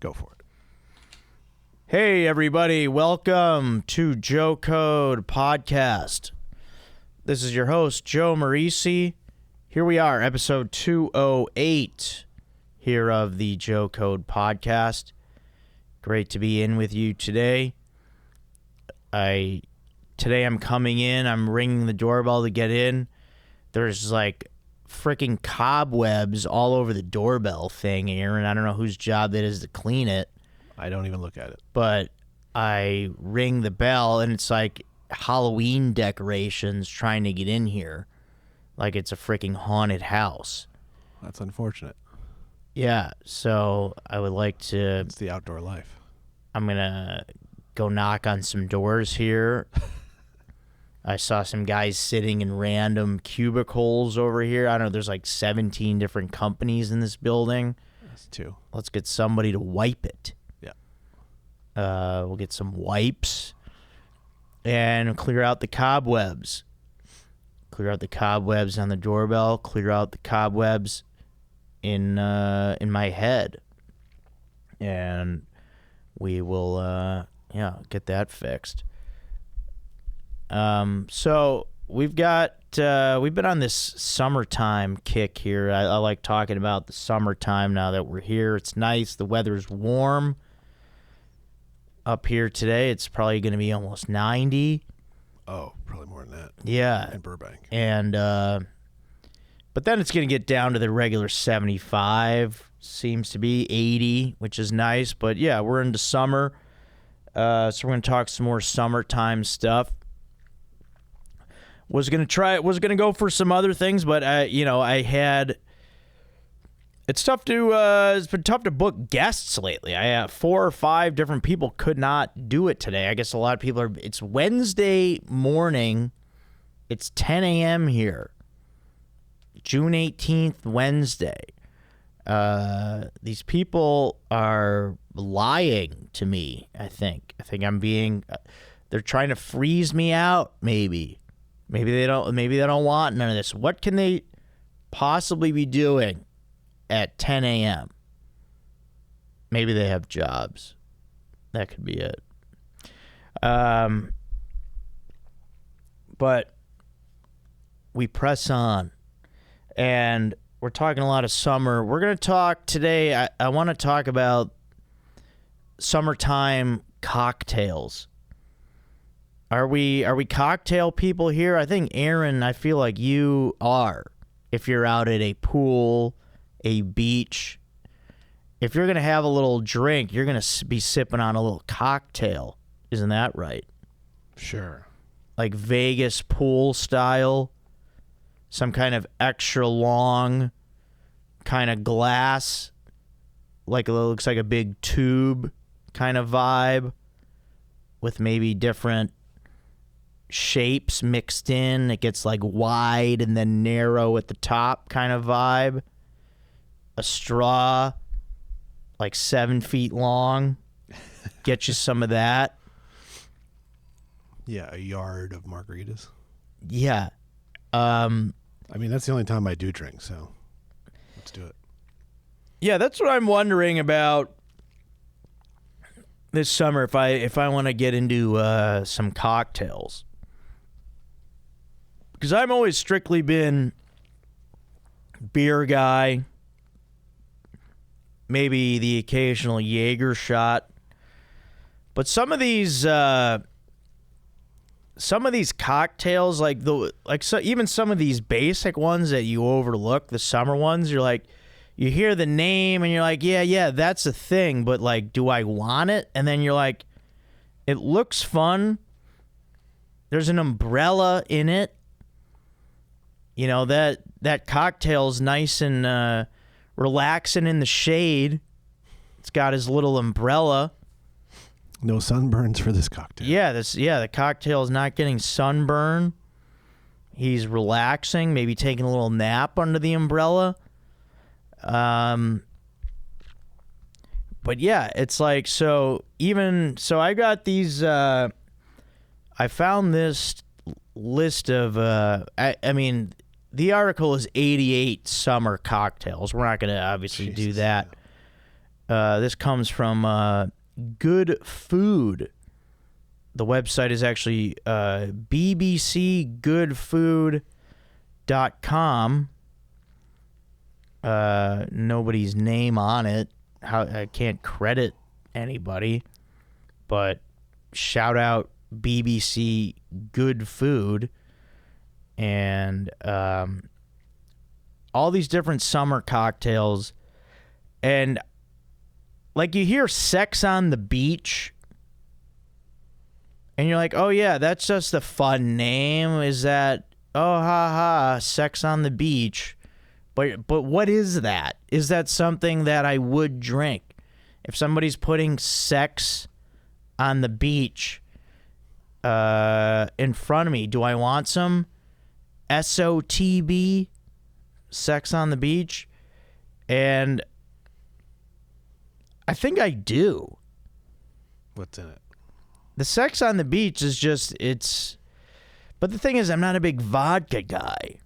Go for it. Hey, everybody. Welcome to Joe Code Podcast. This is your host, Joe Marrese. Here we are, episode 208 here of the Joe Code Podcast. Great to be in with you today. Today I'm coming in. I'm ringing the doorbell to get in. There's like freaking cobwebs all over the doorbell thing, Aaron. I don't know whose job it is to clean it. I don't even look at it. But I ring the bell, and it's like Halloween decorations trying to get in here. Like it's a freaking haunted house. That's unfortunate. Yeah, so I would like to... It's the outdoor life. I'm going to go knock on some doors here. I saw some guys sitting in random cubicles over here. I don't know, there's like 17 different companies in this building. That's two. Let's get somebody to wipe it. Yeah. We'll get some wipes and clear out the cobwebs. Clear out the cobwebs on the doorbell. Clear out the cobwebs in my head. And we will, get that fixed. So we've been on this summertime kick here. I like talking about the summertime now that we're here. It's nice. The weather's warm up here today. It's probably going to be almost 90. Oh, probably more than that. Yeah. In Burbank. And, but then it's going to get down to the regular 75, seems to be 80, which is nice. But yeah, we're into summer. So we're going to talk some more summertime stuff. Was going to go for some other things, but it's been tough to book guests lately. I have 4 or 5 different people could not do it today. I guess a lot of people it's Wednesday morning. It's 10 a.m. here. June 18th, Wednesday. These people are lying to me, I think. They're trying to freeze me out, maybe. Maybe they don't want none of this. What can they possibly be doing at 10 a.m.? Maybe they have jobs. That could be it. But we press on. And we're talking a lot of summer. We're going to talk today. I want to talk about summertime cocktails. Are we cocktail people here? I think, Aaron, I feel like you are. If you're out at a pool, a beach, if you're going to have a little drink, you're going to be sipping on a little cocktail. Isn't that right? Sure. Like Vegas pool style. Some kind of extra long kind of glass. Like it looks like a big tube kind of vibe. With maybe different shapes mixed in. It gets like wide and then narrow at the top kind of vibe. A straw like 7 feet long. Get you some of that. Yeah, a yard of margaritas. Yeah. I mean, that's the only time I do drink, so let's do it. Yeah, that's what I'm wondering about this summer if I want to get into some cocktails. Because I've always strictly been beer guy, maybe the occasional Jaeger shot. But some of these cocktails, even some of these basic ones that you overlook, the summer ones, you're like, you hear the name and you're like, yeah, that's a thing, but like, do I want it? And then you're like, it looks fun. There's an umbrella in it. You know, that cocktail's nice and relaxing in the shade. It's got his little umbrella. No sunburns for this cocktail. Yeah, the cocktail is not getting sunburn. He's relaxing, maybe taking a little nap under the umbrella. But yeah, it's like, so I got these, I found this list of, I mean, the article is 88 summer cocktails. We're not going to obviously do that. This comes from Good Food. The website is actually bbcgoodfood.com. Nobody's name on it. I can't credit anybody, but shout out BBC Good Food. And all these different summer cocktails. And like you hear Sex on the Beach, and you're like, oh yeah, that's just a fun name. Is that, oh ha ha, Sex on the Beach? But what is that? Is that something that I would drink? If somebody's putting sex on the beach in front of me, do I want some SOTB, Sex on the Beach? And I think I do. What's in it? The Sex on the Beach is just, but the thing is, I'm not a big vodka guy.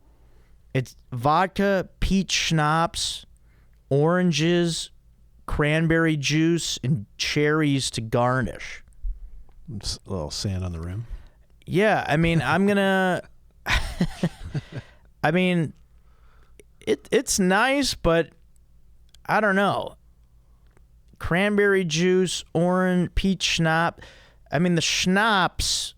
It's vodka, peach schnapps, oranges, cranberry juice, and cherries to garnish. Just a little sand on the rim. Yeah, I mean, I'm gonna. I mean, it's nice, but I don't know. Cranberry juice, orange, peach schnapps. I mean, the schnapps,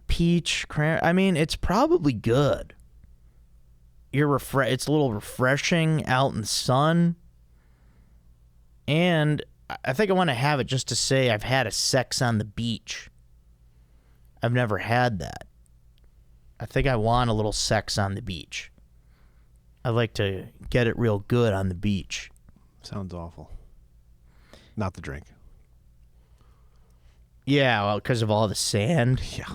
peach, I mean, it's probably good. It's a little refreshing out in the sun. And I think I want to have it just to say I've had a sex on the beach. I've never had that. I think I want a little sex on the beach. I'd like to get it real good on the beach. Sounds awful. Not the drink. Yeah, well, because of all the sand. Yeah.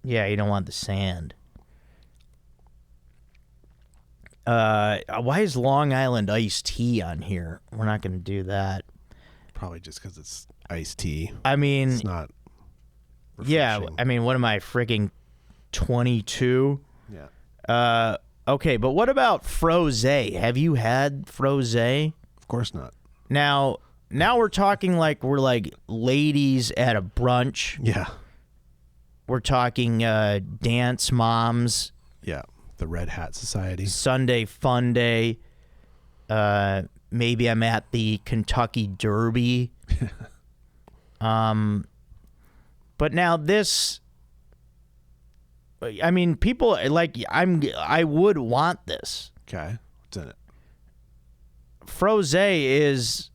Yeah, you don't want the sand. Why is Long Island iced tea on here? We're not going to do that. Probably just because it's iced tea. I mean, it's not refreshing. Yeah, I mean, what am I, freaking 22? Yeah. Okay, but what about Frosé? Have you had Frosé? Of course not. Now we're talking like we're like ladies at a brunch. Yeah. We're talking dance moms. Yeah. The Red Hat Society. Sunday fun day. Maybe I'm at the Kentucky Derby. But now this, I mean, people like I would want this. Okay. What's in it? Frosé is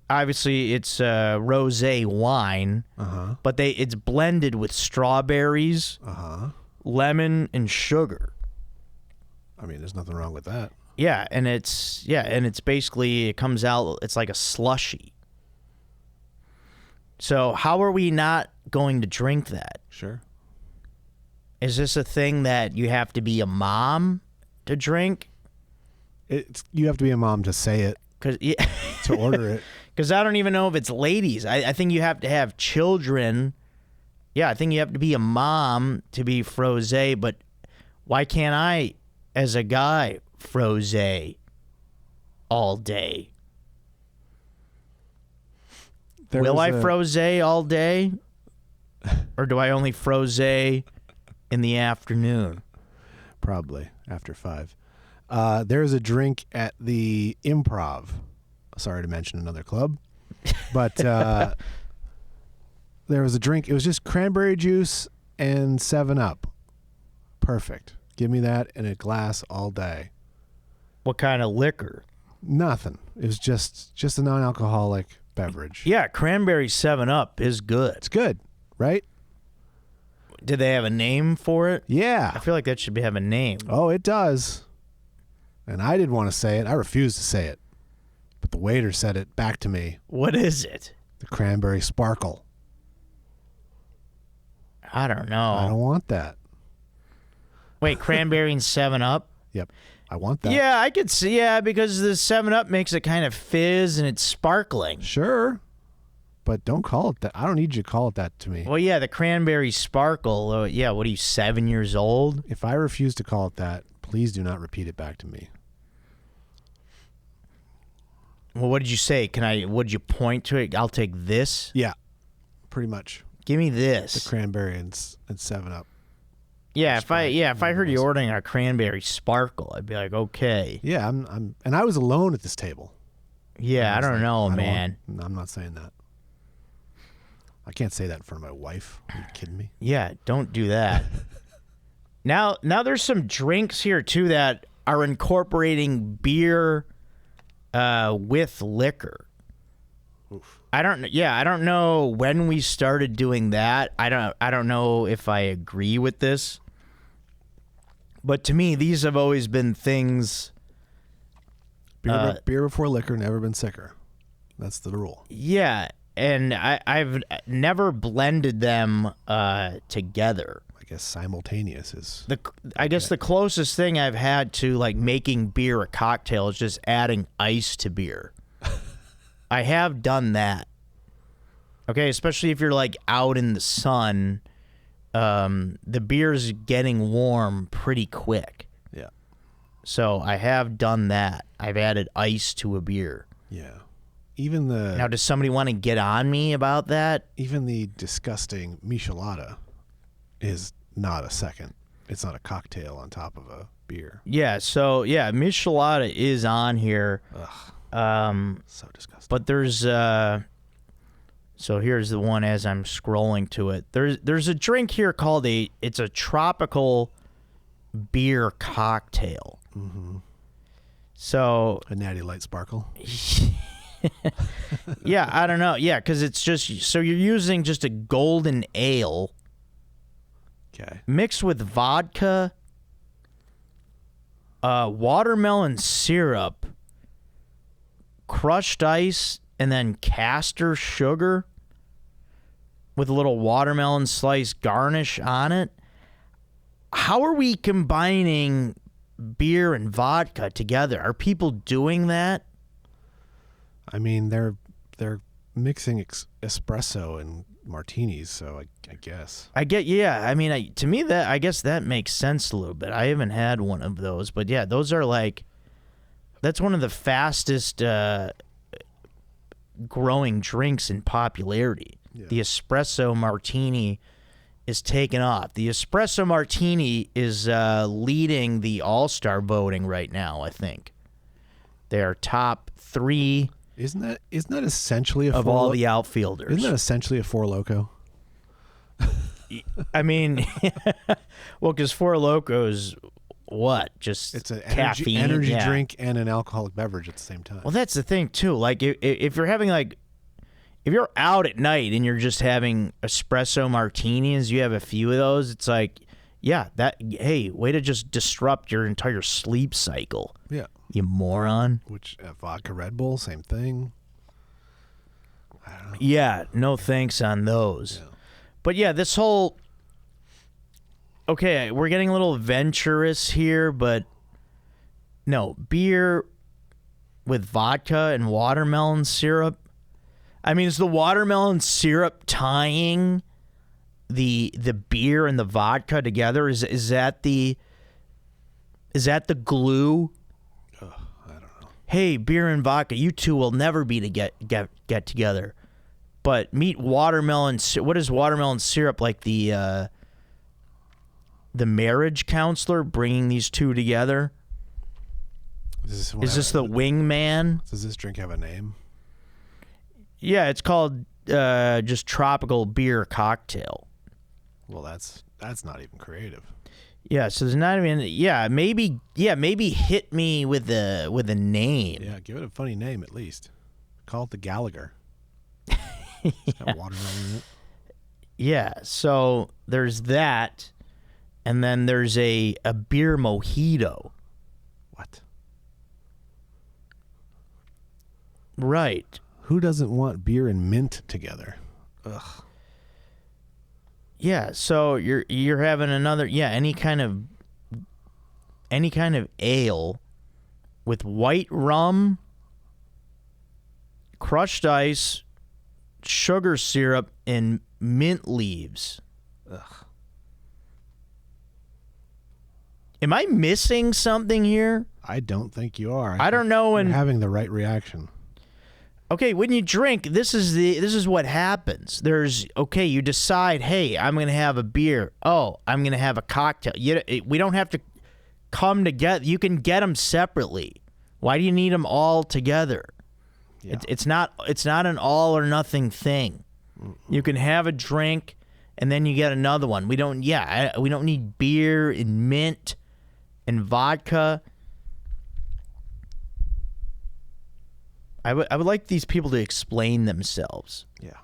obviously it's rosé wine, but it's blended with strawberries, lemon, and sugar. I mean, there's nothing wrong with that. Yeah, and it's basically, it comes out, it's like a slushy. So how are we not going to drink that? Sure. Is this a thing that you have to be a mom to drink? You have to be a mom to say it. To order it. Because I don't even know if it's ladies. I think you have to have children. Yeah, I think you have to be a mom to be frosé, but why can't I, as a guy, frosé all day? Will I frosé all day? Or do I only frosé in the afternoon? Probably after 5. There's a drink at the Improv. Sorry to mention another club. But there was a drink. It was just cranberry juice and 7-Up. Perfect. Give me that in a glass all day. What kind of liquor? Nothing. It was just a non-alcoholic beverage. Yeah, cranberry 7-Up is good. It's good, right? Did they have a name for it? Yeah. I feel like that should have a name. Oh, it does. And I didn't want to say it. I refused to say it. But the waiter said it back to me. What is it? The cranberry sparkle. I don't know. I don't want that. Wait, cranberry and 7-Up? Yep. I want that. Yeah, I could see, because the 7-Up makes it kind of fizz and it's sparkling. Sure. But don't call it that. I don't need you to call it that to me. Well, yeah, the cranberry sparkle. What are you, 7 years old? If I refuse to call it that, please do not repeat it back to me. Well, what did you say? Would you point to it? I'll take this. Yeah, pretty much. Give me this. The cranberry and 7-Up. Yeah, if I heard you ordering a cranberry sparkle, I'd be like, okay. Yeah, and I was alone at this table. Yeah, I don't know, man. I'm not saying that. I can't say that in front of my wife. Are you kidding me? Yeah, don't do that. Now there's some drinks here too that are incorporating beer with liquor. Oof. I don't know when we started doing that. I don't know if I agree with this. But to me, these have always been things. Beer before liquor, never been sicker. That's the rule. Yeah, and I've never blended them together. I guess simultaneous is. I guess the closest thing I've had to like making beer a cocktail is just adding ice to beer. I have done that. Okay, especially if you're like out in the sun, the beer's getting warm pretty quick. Yeah. So I have done that. I've added ice to a beer. Yeah. Now, does somebody want to get on me about that? Even the disgusting michelada is not a second. It's not a cocktail on top of a beer. Yeah, so yeah, michelada is on here. Ugh. So disgusting. But there's so here's the one as I'm scrolling to it. There's a drink here called it's a tropical beer cocktail. Mm-hmm. So a natty light sparkle. Yeah, I don't know. Yeah, because it's just so you're using just a golden ale. Okay. Mixed with vodka, watermelon syrup, crushed ice, and then castor sugar with a little watermelon slice garnish on it. How are we combining beer and vodka together? Are people doing that? I mean, they're mixing espresso and martinis, so I guess. Yeah. I mean, to me, I guess that makes sense a little bit. I haven't had one of those, but yeah, those are that's one of the fastest growing drinks in popularity. Yeah. The espresso martini is taken off. The espresso martini is leading the all-star voting right now, I think. They are top 3. Isn't that essentially of all the outfielders? Isn't that essentially a Four Loko? I mean, well, because Four Lokos, what? Just it's an caffeine, energy drink and an alcoholic beverage at the same time. Well, that's the thing too. Like if you're having if you're out at night and you're just having espresso martinis, you have a few of those. It's like, yeah, hey, way to just disrupt your entire sleep cycle. Yeah. You moron. Which vodka Red Bull, same thing. I don't know. Yeah, no thanks on those. Yeah. But yeah, this whole... Okay, we're getting a little adventurous here, but... No, beer with vodka and watermelon syrup. I mean, is the watermelon syrup tying the beer and the vodka together? Is that the glue? I don't know. Hey, beer and vodka, you two will never be to get together. But meet watermelon. What is watermelon syrup like? The marriage counselor bringing these two together. Is this the wingman? Does this drink have a name? Yeah, it's called just tropical beer cocktail. Well, that's not even creative. Yeah, so there's not even maybe hit me with a name. Yeah, give it a funny name at least. Call it the Gallagher. It's got watermelon in it. Yeah, so there's that, and then there's a beer mojito. What? Right. Who doesn't want beer and mint together? Ugh. Yeah, so you're having another any kind of ale with white rum, crushed ice, sugar syrup, and mint leaves. Ugh. Am I missing something here? I don't think you are. I don't know. You're having the right reaction. okay, when you drink, this is what happens. You decide, hey, I'm gonna have a beer. Oh, I'm gonna have a cocktail. We don't have to come together. You can get them separately. Why do you need them all together? Yeah. It's not an all or nothing thing. You can have a drink and then you get another one. We don't need beer and mint and vodka. I would like these people to explain themselves. Yeah.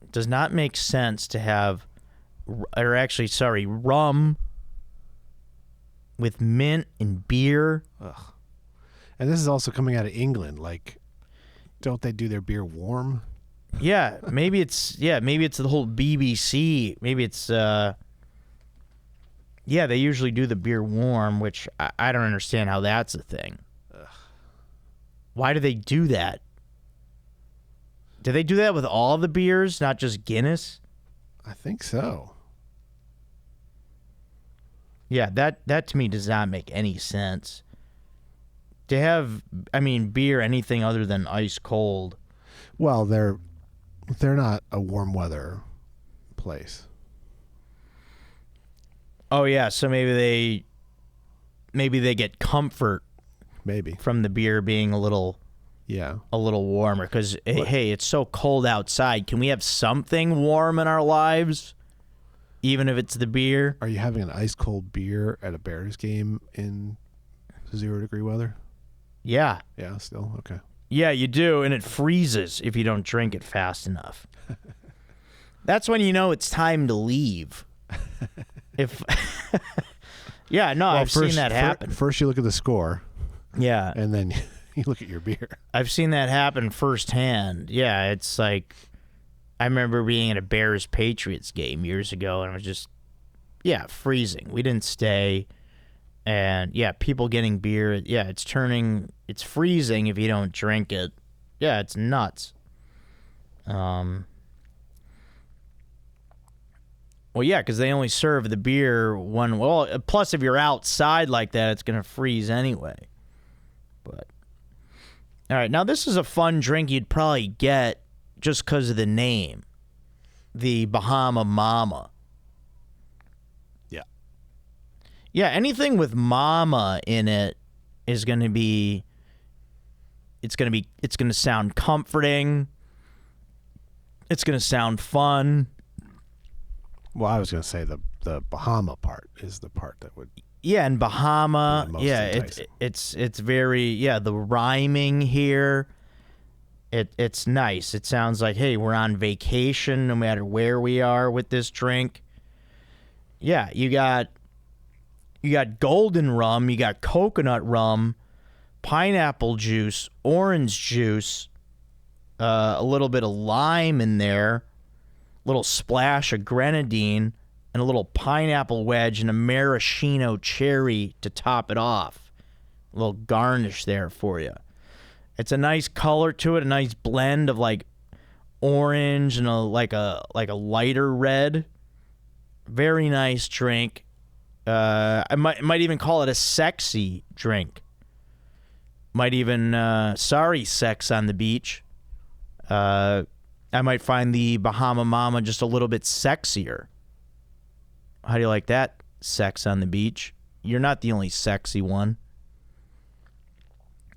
It does not make sense to have rum with mint and beer. Ugh. And this is also coming out of England. Like, don't they do their beer warm? Yeah, maybe it's the whole BBC. Maybe it's they usually do the beer warm, which I don't understand how that's a thing. Ugh. Why do they do that? Do they do that with all the beers, not just Guinness? I think so. Yeah, that to me does not make any sense. To have, beer anything other than ice cold. Well, they're not a warm weather place. Oh yeah, so maybe they get comfort from the beer being a little warmer because hey, it's so cold outside. Can we have something warm in our lives? Even if it's the beer. Are you having an ice cold beer at a Bears game in 0-degree weather? Yeah. Yeah, still? Okay. Yeah, you do, and it freezes if you don't drink it fast enough. That's when you know it's time to leave. I've seen that happen. First you look at the score. Yeah. And then you look at your beer. I've seen that happen firsthand. Yeah, it's like I remember being at a Bears-Patriots game years ago, and it was just, freezing. We didn't stay. And, people getting beer. Yeah, it's freezing if you don't drink it. Yeah, it's nuts. Well, yeah, because they only serve the beer one. Well, plus if you're outside like that, it's going to freeze anyway. But, all right, now this is a fun drink you'd probably get just because of the name. The Bahama Mama. Yeah, anything with mama in it is going to be it's going to sound comforting. It's going to sound fun. Well, I was going to say the Bahama part is the part that would. Yeah, and Bahama, it's very the rhyming here. It's nice. It sounds like, hey, we're on vacation no matter where we are with this drink. Yeah, you got golden rum, you got coconut rum, pineapple juice, orange juice, a little bit of lime in there, a little splash of grenadine, and a little pineapple wedge and a maraschino cherry to top it off. A little garnish there for you. It's a nice color to it, a nice blend of like orange and a lighter red. Very nice drink. I might even call it a sexy drink. Might even sex on the beach. I might find the Bahama Mama just a little bit sexier. How do you like that? Sex on the beach. You're not the only sexy one.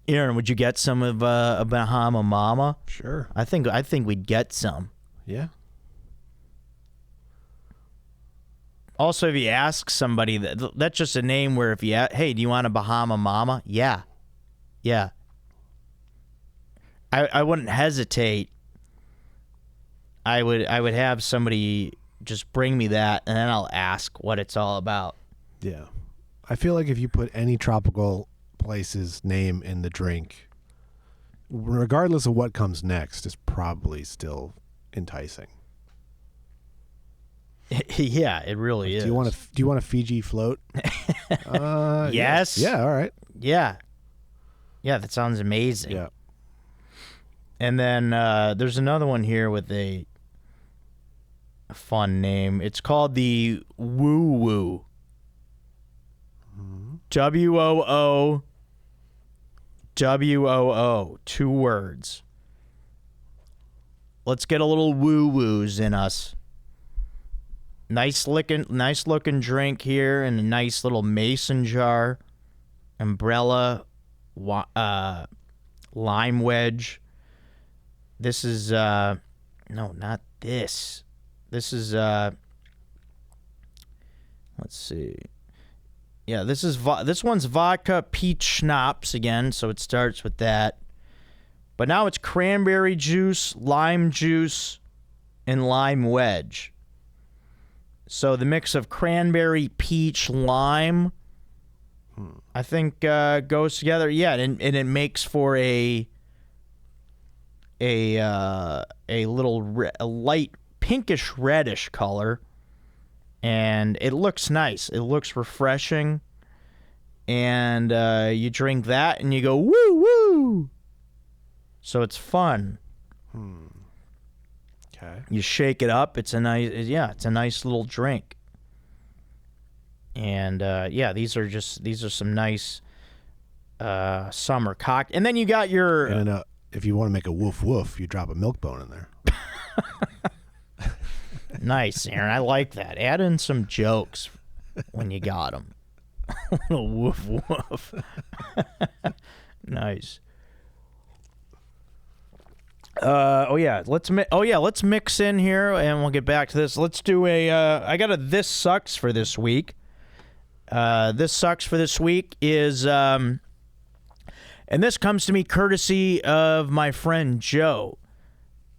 Aaron, would you get some of a Bahama Mama? Sure. I think we'd get some. Yeah. Also, if you ask somebody, that's just a name where if you hey, do you want a Bahama Mama? Yeah. I wouldn't hesitate. I would have somebody just bring me that, and then I'll ask what it's all about. Yeah. I feel like if you put any tropical place's name in the drink, regardless of what comes next, it's probably still enticing. Yeah, it really is. Do you want a Fiji float? Yes. Yeah, all right. Yeah, that sounds amazing. Yeah. And then there's another one here with a fun name. It's called the Woo Woo. WOO WOO, 2 words. Let's get a little woo-woos in us. Nice looking drink here in a nice little mason jar. Umbrella, lime wedge. This is, no, not this. This is, let's see. Yeah, this one's vodka peach schnapps again, so it starts with that. But now it's cranberry juice, lime juice, and lime wedge. So the mix of cranberry, peach, lime, I think goes together. Yeah, and it makes for a light pinkish reddish color, and it looks nice. It looks refreshing, and you drink that and you go woo woo. So it's fun. Okay. You shake it up. It's a nice little drink. And these are some nice summer cocktails. And then you got your. And if you want to make a woof woof, you drop a milk bone in there. Nice, Aaron. I like that. Add in some jokes when you got them. A little woof woof. Nice. Let's mix in here, and we'll get back to this. Let's do I got a This Sucks for this week. This Sucks for this week is, and this comes to me courtesy of my friend Joe.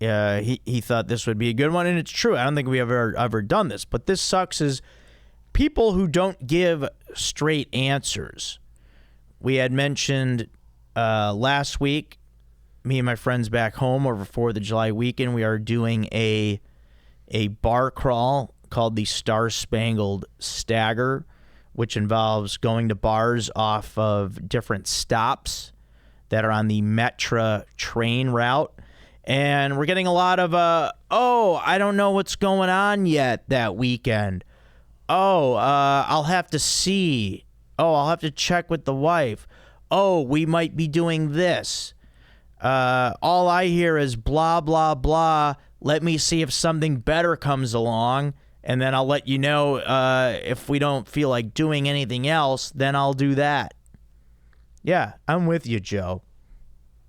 He thought this would be a good one, and it's true. I don't think we ever done this, but This Sucks is people who don't give straight answers. We had mentioned last week, me and my friends back home over 4th of July weekend, we are doing a bar crawl called the Star Spangled Stagger, which involves going to bars off of different stops that are on the Metra train route. And we're getting a lot of, I don't know what's going on yet that weekend. I'll have to see. I'll have to check with the wife. We might be doing this. All I hear is blah, blah, blah. Let me see if something better comes along, and then I'll let you know if we don't feel like doing anything else, then I'll do that. Yeah, I'm with you, Joe.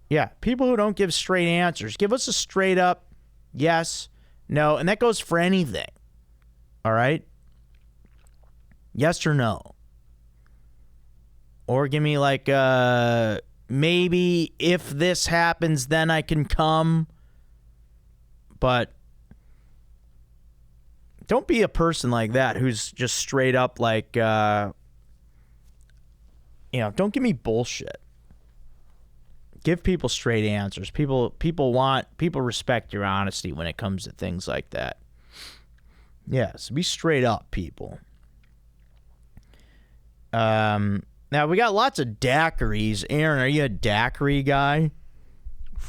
Yeah, people who don't give straight answers. Give us a straight up yes, no, and that goes for anything. All right? Yes or no. Or give me like maybe if this happens, then I can come. But don't be a person like that who's just straight up like, don't give me bullshit. Give people straight answers. People respect your honesty when it comes to things like that. Yes, be straight up, people. Now, we got lots of daiquiris. Aaron, are you a daiquiri guy?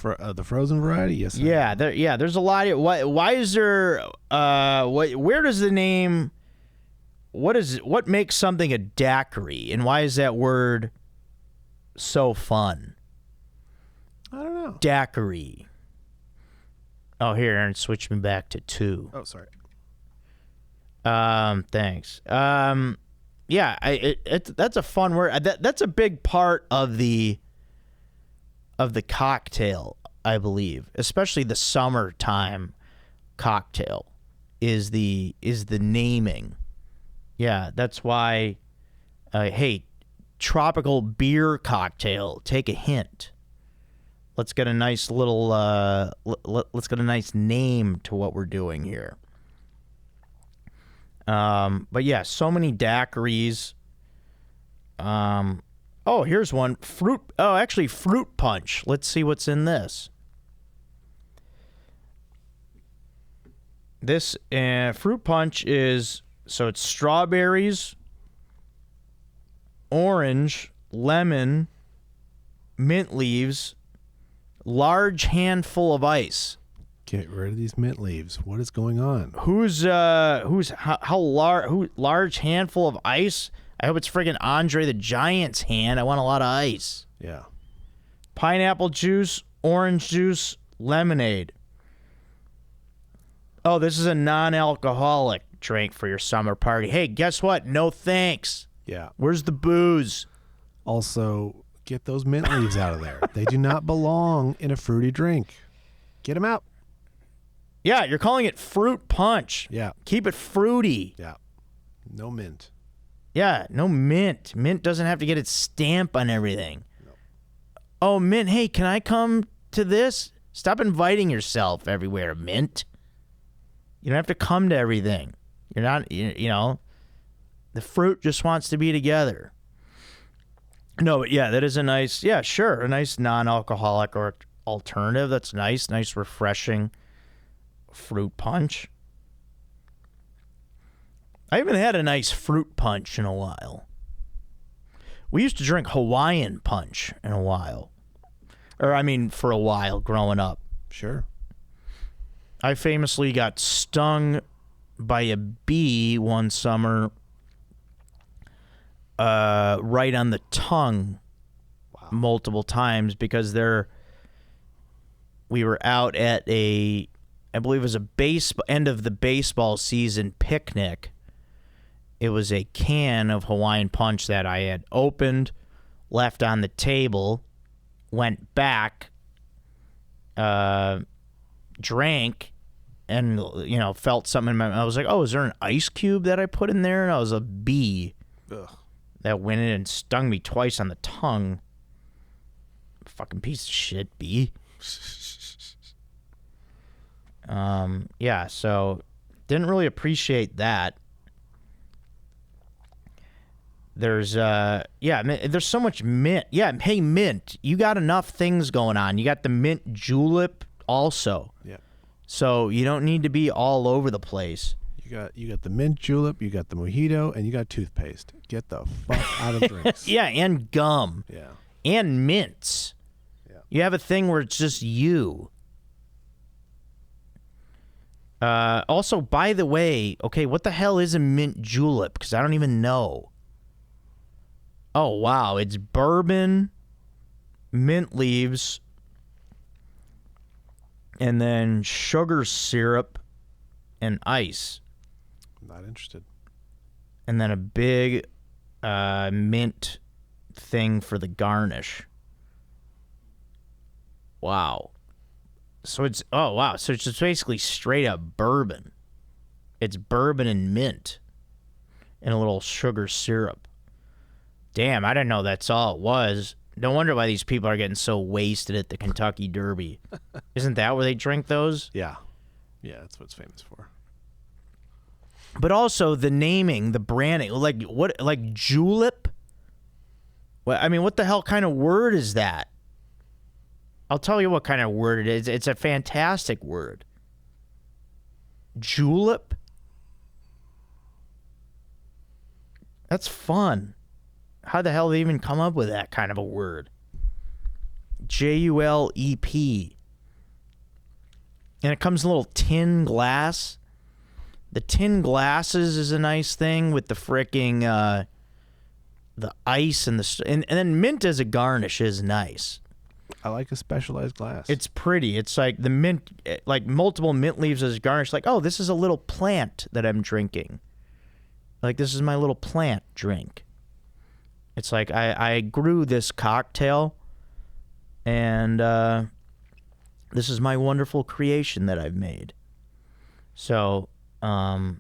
The frozen variety? Yes. Yeah, there's a lot of... Why is there... where does the name... What makes something a daiquiri? And why is that word so fun? I don't know. Daiquiri. Oh, here, Aaron, switch me back to 2. Oh, sorry. Thanks. That's a fun word. That's a big part of the cocktail, I believe, especially the summertime cocktail is the naming. Yeah, that's why. Hey, tropical beer cocktail. Take a hint. Let's get a nice little. Let's get a nice name to what we're doing here. But yeah, so many daiquiris. Here's one. Fruit punch. Let's see what's in this. This fruit punch is, so it's strawberries, orange, lemon, mint leaves, large handful of ice. Get rid of these mint leaves. What is going on? How large handful of ice? I hope it's friggin' Andre the Giant's hand. I want a lot of ice. Yeah. pineapple juice, orange juice, lemonade. Oh, this is a non-alcoholic drink for your summer party. Hey, guess what? No thanks. Yeah. Where's the booze? Also, get those mint leaves out of there. They do not belong in a fruity drink. Get them out. Yeah, you're calling it fruit punch. Yeah. Keep it fruity. Yeah. No mint. Yeah, no mint. Mint doesn't have to get its stamp on everything. No. Oh, Mint, hey, can I come to this? Stop inviting yourself everywhere, Mint. You don't have to come to everything. You're not, you know, the fruit just wants to be together. No, but yeah, that is a nice, yeah, sure, a nice non-alcoholic or alternative. That's nice, refreshing fruit punch. I haven't had a nice fruit punch in a while. We used to drink Hawaiian punch in a while. Or, I mean, for a while growing up. Sure. I famously got stung by a bee one summer right on the tongue. Wow. Multiple times because we were out at I believe it was end of the baseball season picnic. It was a can of Hawaiian punch that I had opened, left on the table, went back, drank, and, you know, felt something in my mouth. I was like, oh, is there an ice cube that I put in there? And I was a bee. Ugh. That went in and stung me twice on the tongue. Fucking piece of shit, bee. Yeah, so didn't really appreciate that. There's there's so much mint. Yeah, hey, Mint, you got enough things going on. You got the mint julep also. Yeah. So you don't need to be all over the place. You got the mint julep, you got the mojito, and you got toothpaste. Get the fuck out of drinks. Yeah, and gum. Yeah. And mints. Yeah. You have a thing where it's just you. Also, by the way, okay, what the hell is a mint julep? Because I don't even know. Oh, wow. It's bourbon, mint leaves, and then sugar syrup and ice. Not interested. And then a big mint thing for the garnish. Wow. So it's, oh, wow. So it's just basically straight up bourbon. It's bourbon and mint and a little sugar syrup. Damn, I didn't know that's all it was. No wonder why these people are getting so wasted at the Kentucky Derby. Isn't that where they drink those? Yeah. Yeah, that's what it's famous for. But also the naming, the branding, like julep? Well, I mean, what the hell kind of word is that? I'll tell you what kind of word it is. It's a fantastic word. Julep? That's fun. How the hell did they even come up with that kind of a word? Julep. And it comes in a little tin glass. The tin glasses is a nice thing with the fricking the ice and and then mint as a garnish is nice. I like a specialized glass. It's pretty. It's like the mint, like multiple mint leaves as a garnish. Like, oh, this is a little plant that I'm drinking. Like, this is my little plant drink. It's like I grew this cocktail, and this is my wonderful creation that I've made. So, all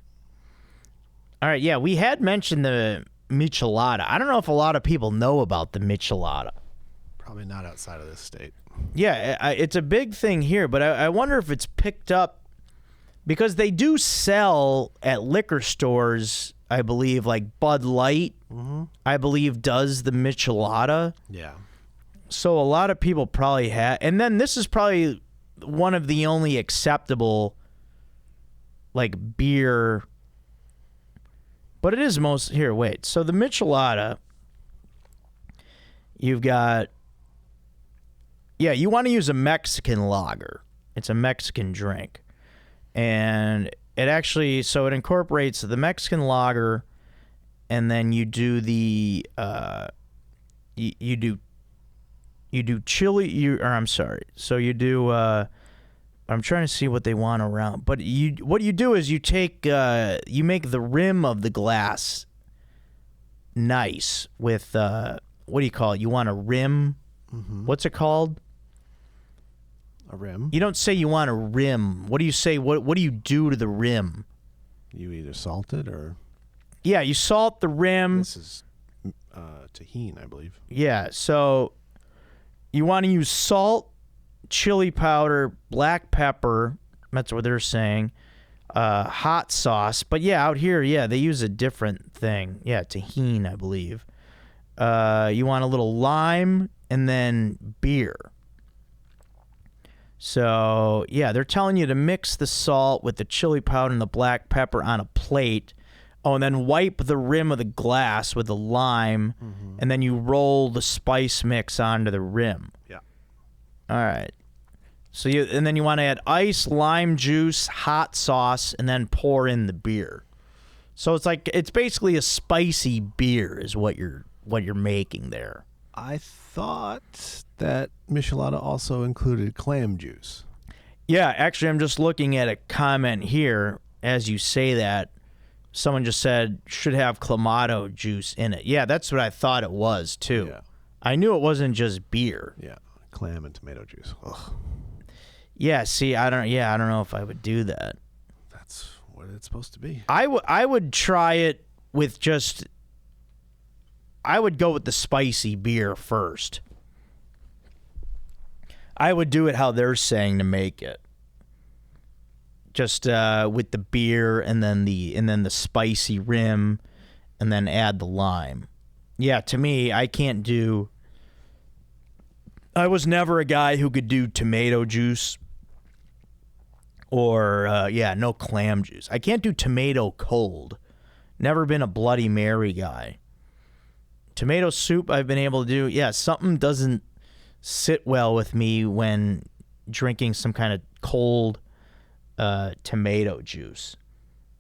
right, yeah, we had mentioned the michelada. I don't know if a lot of people know about the michelada. Probably not outside of this state. Yeah, it's a big thing here, but I wonder if it's picked up because they do sell at liquor stores, I believe, like Bud Light, I believe, does the michelada. Yeah. So a lot of people probably have. And then this is probably one of the only acceptable, like, beer. But it is most. Here, wait. So the michelada, you've got. Yeah, you want to use a Mexican lager. It's a Mexican drink. And it actually, so it incorporates the Mexican lager, and then you do the, you do You do chili. I'm sorry. So you do. I'm trying to see what they want around. But what you do is you take. You make the rim of the glass nice with. What do you call it? You want a rim. Mm-hmm. What's it called? A rim. You don't say you want a rim. What do you say? What do you do to the rim? You either salt it or. Yeah, you salt the rim. This is tahini, I believe. Yeah, so you want to use salt, chili powder, black pepper. That's what they're saying. Hot sauce. But yeah, out here, yeah, they use a different thing. Yeah, tahini, I believe. You want a little lime and then beer. So, yeah, they're telling you to mix the salt with the chili powder and the black pepper on a plate. Oh, and then wipe the rim of the glass with the lime, and then you roll the spice mix onto the rim. Yeah. All right. So then you want to add ice, lime juice, hot sauce, and then pour in the beer. So it's basically a spicy beer is what you're making there. I thought that Michelada also included clam juice. Yeah, actually, I'm just looking at a comment here as you say that. Someone just said should have clamato juice in it. Yeah, that's what I thought it was too. Yeah. I knew it wasn't just beer. Yeah, clam and tomato juice. Ugh. Yeah, see, I don't know if I would do that. That's what it's supposed to be. I would try it with just. I would go with the spicy beer first. I would do it how they're saying to make it. Just with the beer and then the spicy rim, and then add the lime. Yeah, to me, I can't do. I was never a guy who could do tomato juice. Or no clam juice. I can't do tomato cold. Never been a Bloody Mary guy. Tomato soup I've been able to do. Yeah, something doesn't sit well with me when drinking some kind of cold tomato juice.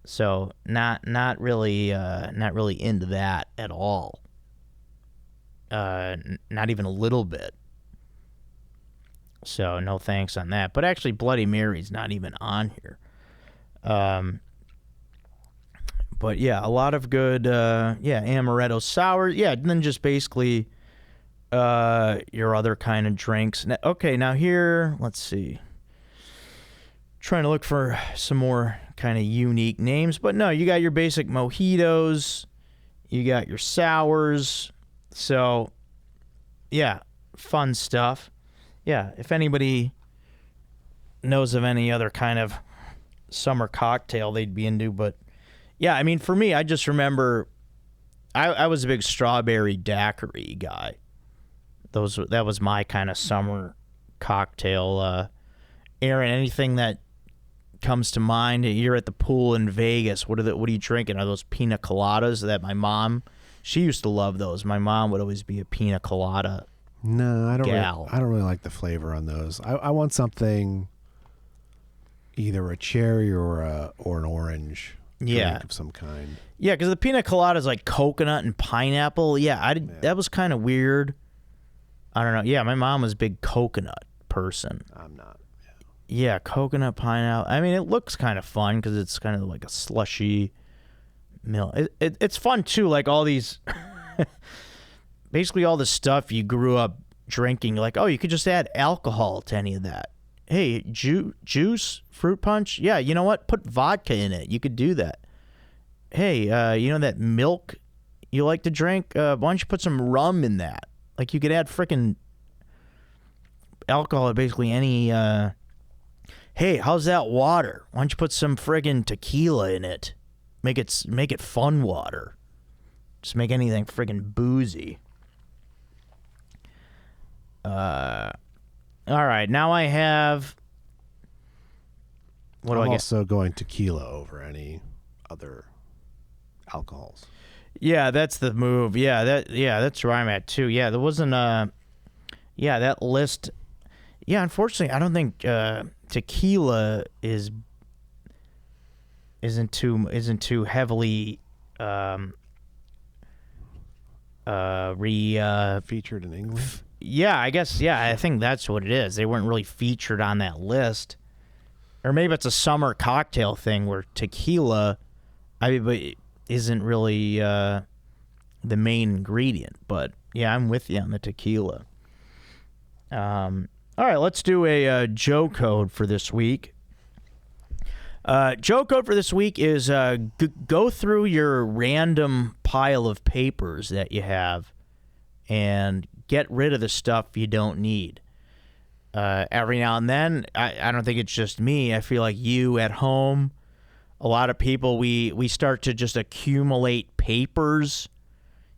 So not really into that at all. Not even a little bit. So no thanks on that. But actually, Bloody Mary's not even on here. But yeah, a lot of good, amaretto sour. Yeah, and then just basically your other kind of drinks. Okay, now here, let's see. Trying to look for some more kind of unique names. But no, you got your basic mojitos. You got your sours. So, yeah, fun stuff. Yeah, if anybody knows of any other kind of summer cocktail they'd be into, but yeah, I mean, for me, I just remember I was a big strawberry daiquiri guy. That was my kind of summer cocktail. Aaron, anything that comes to mind? You're at the pool in Vegas. What are you drinking? Are those pina coladas that my mom? She used to love those. My mom would always be a pina colada. No, I don't. Gal. I don't really like the flavor on those. I want something, either a cherry or an orange. Drink of some kind. Yeah, because the pina colada is like coconut and pineapple. Yeah, that was kind of weird. I don't know. Yeah, my mom was a big coconut person. I'm not. Yeah, coconut pineapple. I mean, it looks kind of fun because it's kind of like a slushy milk. It's fun too. Like all these. Basically all the stuff you grew up drinking, like, oh, you could just add alcohol to any of that. Hey, juice, fruit punch? Yeah, you know what? Put vodka in it. You could do that. Hey, you know that milk you like to drink? Why don't you put some rum in that? Like, you could add frickin' alcohol to basically any... hey, how's that water? Why don't you put some friggin' tequila in it? Make it fun water. Just make anything friggin' boozy. All right, now I have. What do I get? I'm also going tequila over any other alcohols. Yeah, that's the move. That's where I'm at too. Yeah, there wasn't that list. Yeah, unfortunately, I don't think tequila isn't too heavily Featured in England. Yeah, I guess, yeah, I think that's what it is. They weren't really featured on that list. Or maybe it's a summer cocktail thing where tequila but isn't really the main ingredient. But, yeah, I'm with you on the tequila. All right, let's do a Joe code for this week. Joe code for this week is go through your random pile of papers that you have and get rid of the stuff you don't need. Every now and then, I don't think it's just me. I feel like you at home, a lot of people, we start to just accumulate papers.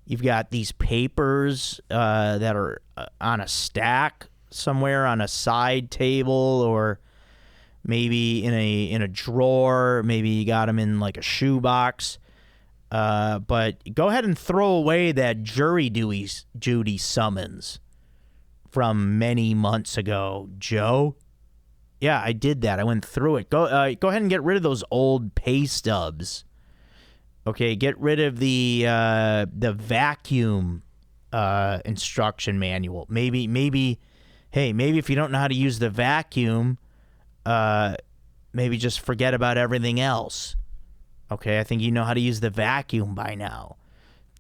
You've got these papers that are on a stack somewhere on a side table, or maybe in a drawer. Maybe you got them in like a shoebox. But go ahead and throw away that jury duty summons from many months ago, Joe. Yeah, I did that. I went through it. Go ahead and get rid of those old pay stubs. Okay, get rid of the vacuum instruction manual. Maybe if you don't know how to use the vacuum, maybe just forget about everything else. Okay, I think you know how to use the vacuum by now.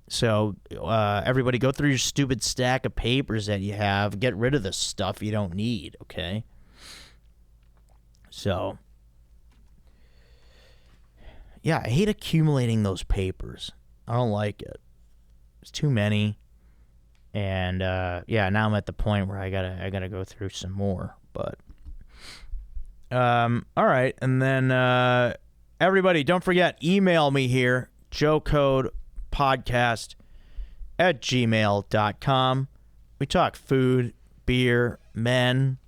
So everybody go through your stupid stack of papers that you have. Get rid of the stuff you don't need, okay? So, yeah, I hate accumulating those papers. I don't like it. There's too many. And, yeah, now I'm at the point where I gotta go through some more. But, all right, and then... everybody, don't forget, email me here, joecodepodcast@gmail.com. We talk food, beer, men,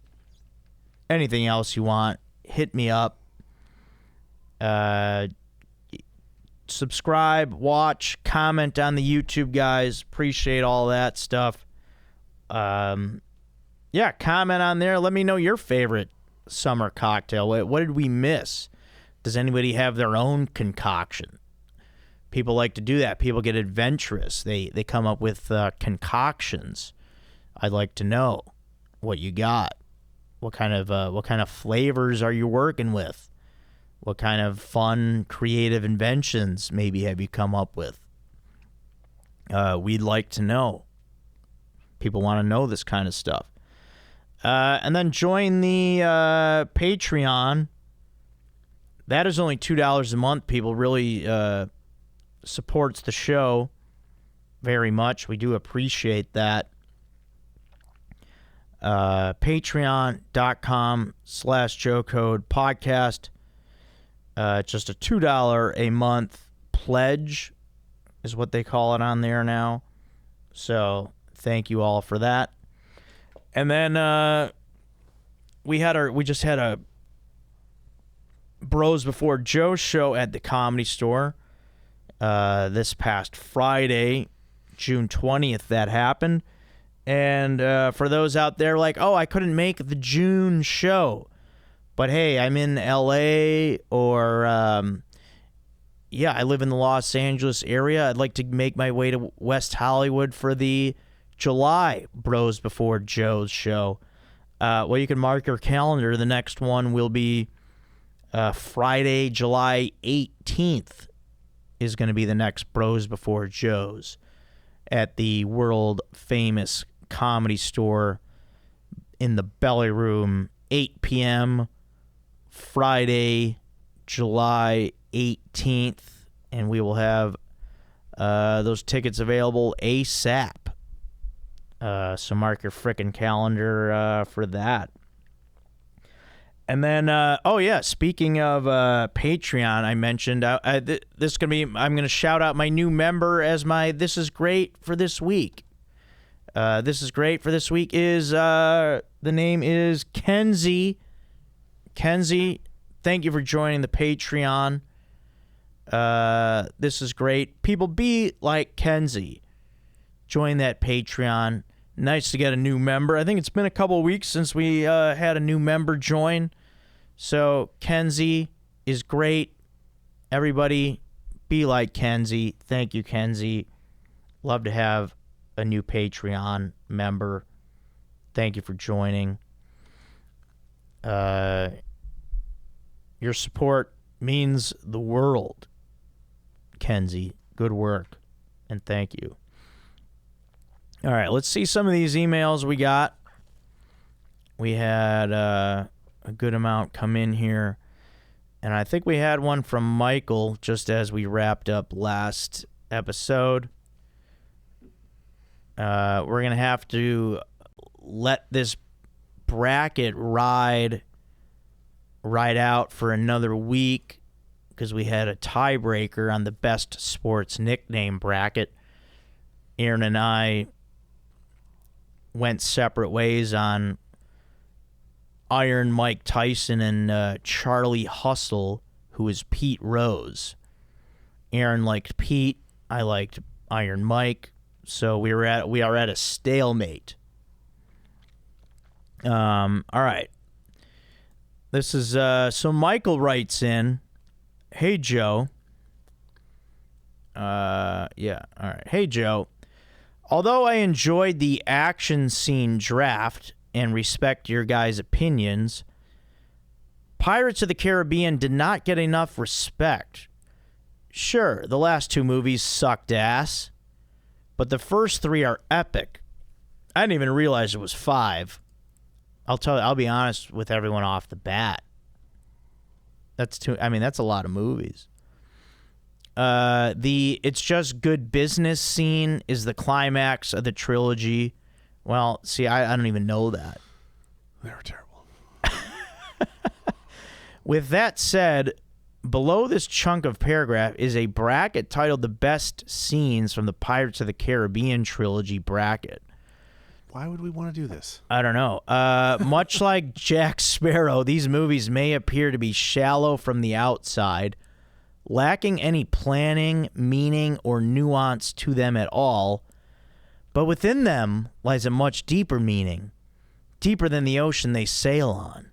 anything else you want. Hit me up. Subscribe, watch, comment on the YouTube, guys. Appreciate all that stuff. Yeah, comment on there. Let me know your favorite summer cocktail. What did we miss? Does anybody have their own concoction? People like to do that. People get adventurous. They come up with concoctions. I'd like to know what you got. What kind of flavors are you working with? What kind of fun, creative inventions maybe have you come up with? We'd like to know. People want to know this kind of stuff. And then join the Patreon. That is only $2 a month. People really supports the show very much. We do appreciate that. Patreon.com/JoeCodePodcast. Just a $2 a month pledge is what they call it on there now. So thank you all for that. And then we just had a Bros Before Joe show at the Comedy Store this past Friday, June 20th. That happened. And for those out there like, oh, I couldn't make the June show, but hey, I'm in LA, or yeah, I live in the Los Angeles area. I'd like to make my way to West Hollywood for the July Bros Before Joe's show. Well, you can mark your calendar. The next one will be Friday, July 18th is going to be the next Bros Before Joe's at the world famous Comedy Store in the Belly Room, 8 p.m. Friday, July 18th, and we will have those tickets available ASAP. So mark your frickin' calendar for that. And then, oh yeah, speaking of Patreon, I mentioned this is gonna be. I'm gonna shout out my new member as my "This is great for this week." This is great for this week is the name is Kenzie. Kenzie, thank you for joining the Patreon. This is great. People, be like Kenzie. Join that Patreon. Nice to get a new member. I think it's been a couple of weeks since we had a new member join. So Kenzie is great. Everybody, be like Kenzie. Thank you, Kenzie. Love to have a new Patreon member. Thank you for joining. Your support means the world, Kenzie. Good work, and thank you. All right, let's see some of these emails we got. We had a good amount come in here, and I think we had one from Michael just as we wrapped up last episode. We're going to have to let this bracket ride out for another week because we had a tiebreaker on the best sports nickname bracket. Aaron and I went separate ways on Iron Mike Tyson and Charlie Hustle, who is Pete Rose. Aaron liked Pete. I liked Iron Mike. So we are at a stalemate. All right. This is so Michael writes in, "Hey Joe." All right. "Hey Joe. Although I enjoyed the action scene draft and respect your guys' opinions, Pirates of the Caribbean did not get enough respect. Sure, the last 2 movies sucked ass, but the first 3 are epic. I didn't even realize it was 5. I'll be honest with everyone off the bat. That's a lot of movies. The It's Just Good Business scene is the climax of the trilogy. Well, see, I don't even know that. They were terrible. With that said, below this chunk of paragraph is a bracket titled The Best Scenes from the Pirates of the Caribbean trilogy bracket. Why would we want to do this? I don't know. Much like Jack Sparrow, these movies may appear to be shallow from the outside, lacking any planning, meaning, or nuance to them at all, but within them lies a much deeper meaning, deeper than the ocean they sail on.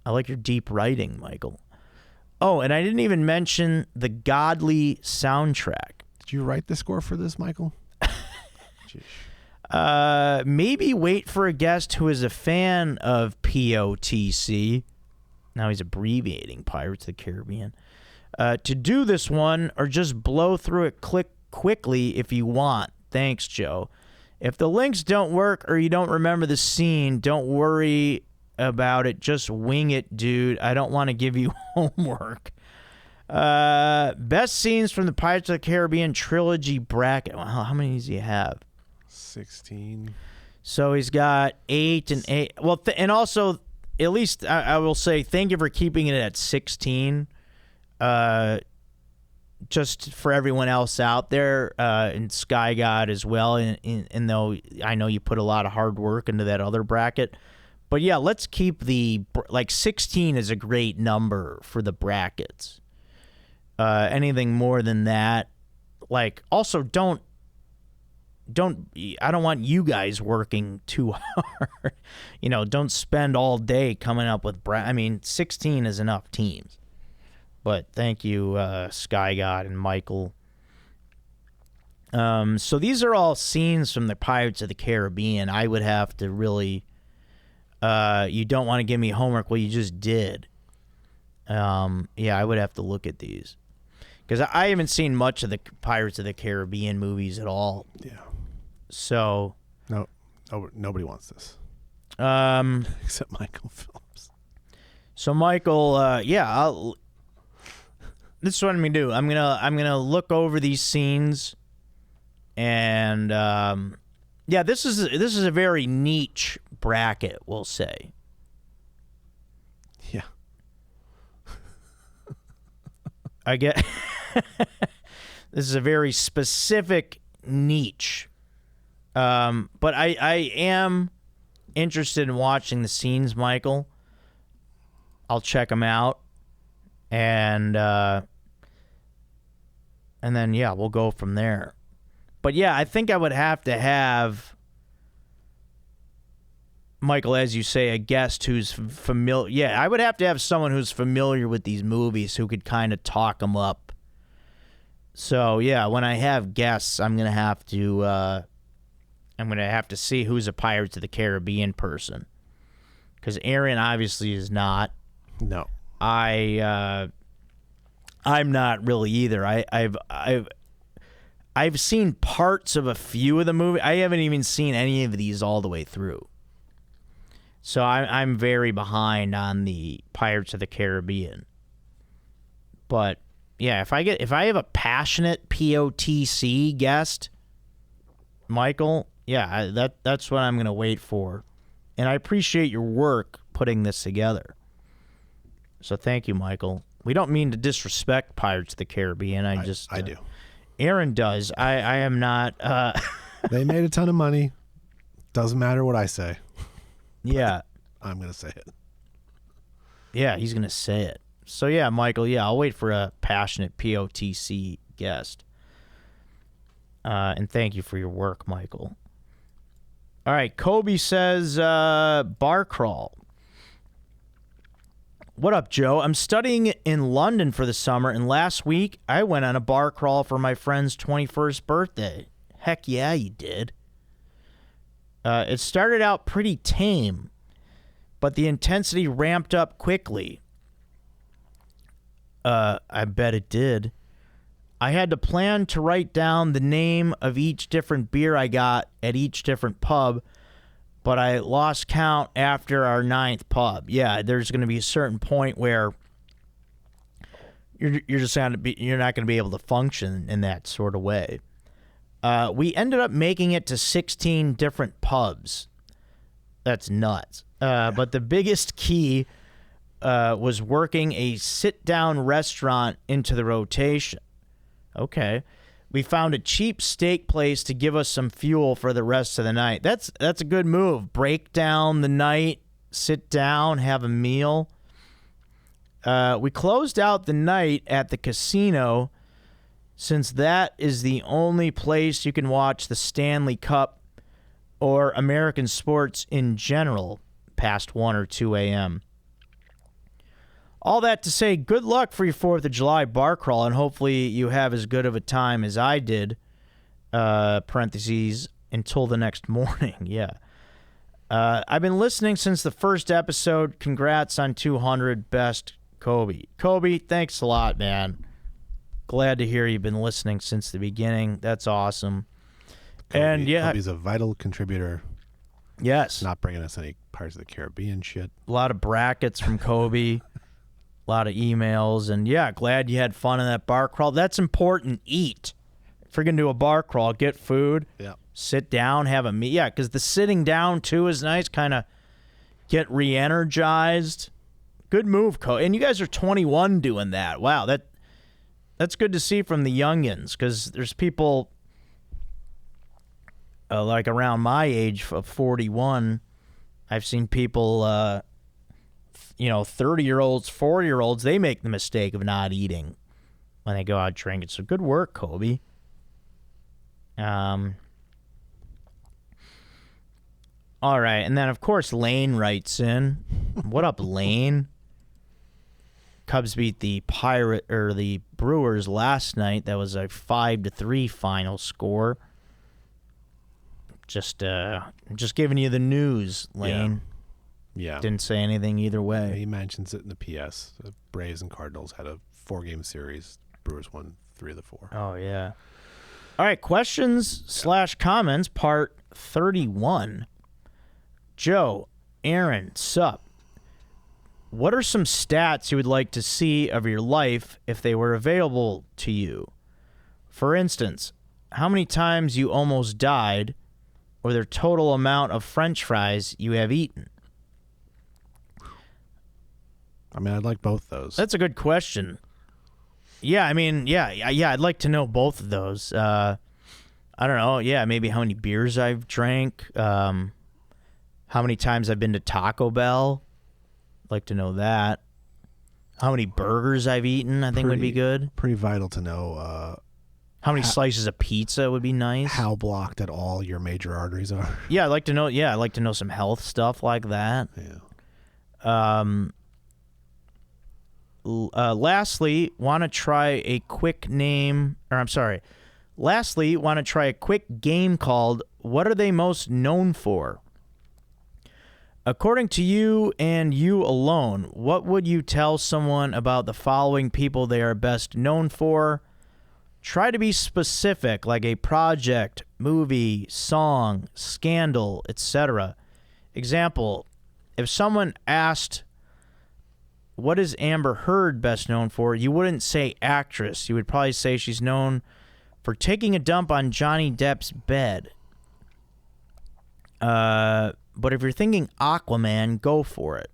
I like your deep writing, Michael. Oh, and I didn't even mention the godly soundtrack. Did you write the score for this, Michael? Maybe wait for a guest who is a fan of POTC. Now he's abbreviating Pirates of the Caribbean. To do this one, or just blow through it quickly if you want. Thanks, Joe. If the links don't work or you don't remember the scene, don't worry about it. Just wing it, dude. I don't want to give you homework. Best scenes from the Pirates of the Caribbean trilogy bracket. Well, how many does he have? 16. So he's got 8 and 8. Well, and also, at least I will say thank you for keeping it at 16. Just for everyone else out there, and Sky God as well. And though I know you put a lot of hard work into that other bracket, but yeah, let's keep 16 is a great number for the brackets. Anything more than that, also don't. I don't want you guys working too hard. Don't spend all day coming up with 16 is enough teams. But thank you, Sky God and Michael. So these are all scenes from the Pirates of the Caribbean. I would have to really... you don't want to give me homework? Well, you just did. Yeah, I would have to look at these. Because I haven't seen much of the Pirates of the Caribbean movies at all. Yeah. So... No, nobody wants this. Except Michael Phillips. So Michael, this is what I'm gonna do. I'm gonna look over these scenes, and this is a very niche bracket, we'll say. Yeah. I get this is a very specific niche, but I am interested in watching the scenes, Michael. I'll check them out, and then we'll go from there. But yeah, I think I would have to have, Michael, as you say, a guest who's familiar. Yeah, I would have to have someone who's familiar with these movies who could kind of talk them up. So yeah, when I have guests, I'm gonna have to I'm going to have to see who's a Pirates of the Caribbean person. Because Aaron obviously is not. No. I'm not really either. I've seen parts of a few of the movie. I haven't even seen any of these all the way through. So I'm very behind on the Pirates of the Caribbean. But yeah, if I have a passionate POTC guest, Michael, yeah, that's what I'm gonna wait for. And I appreciate your work putting this together. So thank you, Michael. We don't mean to disrespect Pirates of the Caribbean. I do. Aaron does. I am not. They made a ton of money. Doesn't matter what I say. Yeah. I'm going to say it. Yeah, he's going to say it. So yeah, Michael, yeah, I'll wait for a passionate POTC guest. And thank you for your work, Michael. All right, Kobe says, bar crawl. What up, Joe? I'm studying in London for the summer, and last week I went on a bar crawl for my friend's 21st birthday. Heck yeah, you did. It started out pretty tame, but the intensity ramped up quickly. I bet it did. I had to plan to write down the name of each different beer I got at each different pub, but I lost count after our 9th pub. Yeah, there's going to be a certain point where you're not going to be able to function in that sort of way. We ended up making it to 16 different pubs. That's nuts. But the biggest key was working a sit-down restaurant into the rotation. Okay. We found a cheap steak place to give us some fuel for the rest of the night. That's a good move. Break down the night, sit down, have a meal. We closed out the night at the casino, since that is the only place you can watch the Stanley Cup or American sports in general past 1 or 2 a.m. All that to say, good luck for your 4th of July bar crawl, and hopefully you have as good of a time as I did, parentheses, until the next morning. Yeah. I've been listening since the first episode. Congrats on 200. Best, Kobe. Kobe, thanks a lot, man. Glad to hear you've been listening since the beginning. That's awesome. Kobe's a vital contributor. Yes. Not bringing us any Pirates of the Caribbean shit. A lot of brackets from Kobe. A lot of emails. And, yeah, glad you had fun in that bar crawl. That's important. Eat. If you're going to do a bar crawl, get food. Yeah. Sit down, have a meal. Yeah, because the sitting down, too, is nice. Kind of get re-energized. Good move, Kobe. And you guys are 21 doing that. Wow, that's good to see from the youngins, because there's people like around my age of 41. I've seen people, 30-year-olds, 40-year-olds, they make the mistake of not eating when they go out drinking. So good work, Kobe. All right, and then, of course, Lane writes in. What up, Lane? Cubs beat the Brewers last night. That was a 5-3 final score. Just giving you the news, Lane. Yeah. Didn't say anything either way. He mentions it in the PS. The Braves and Cardinals had a 4-game series. Brewers won 3 of the 4. Oh, yeah. All right, questions/comments, part 31. Joe, Aaron, sup? What are some stats you would like to see of your life if they were available to you? For instance, how many times you almost died, or the total amount of French fries you have eaten? I mean, I'd like both those. That's a good question. Yeah, I mean, I'd like to know both of those. I don't know. Yeah, maybe how many beers I've drank. How many times I've been to Taco Bell. I'd like to know that. How many burgers I've eaten, I think would be good. Pretty vital to know. How many slices of pizza would be nice. How blocked at all your major arteries are. Yeah, I'd like to know. Yeah, I'd like to know some health stuff like that. Yeah. Lastly, want to try a quick game called what are they most known for? According to you and you alone, what would you tell someone about the following people they are best known for? Try to be specific, like a project, movie, song, scandal, etc. Example, if someone asked, what is Amber Heard best known for? You wouldn't say actress. You would probably say she's known for taking a dump on Johnny Depp's bed. But if you're thinking Aquaman, go for it.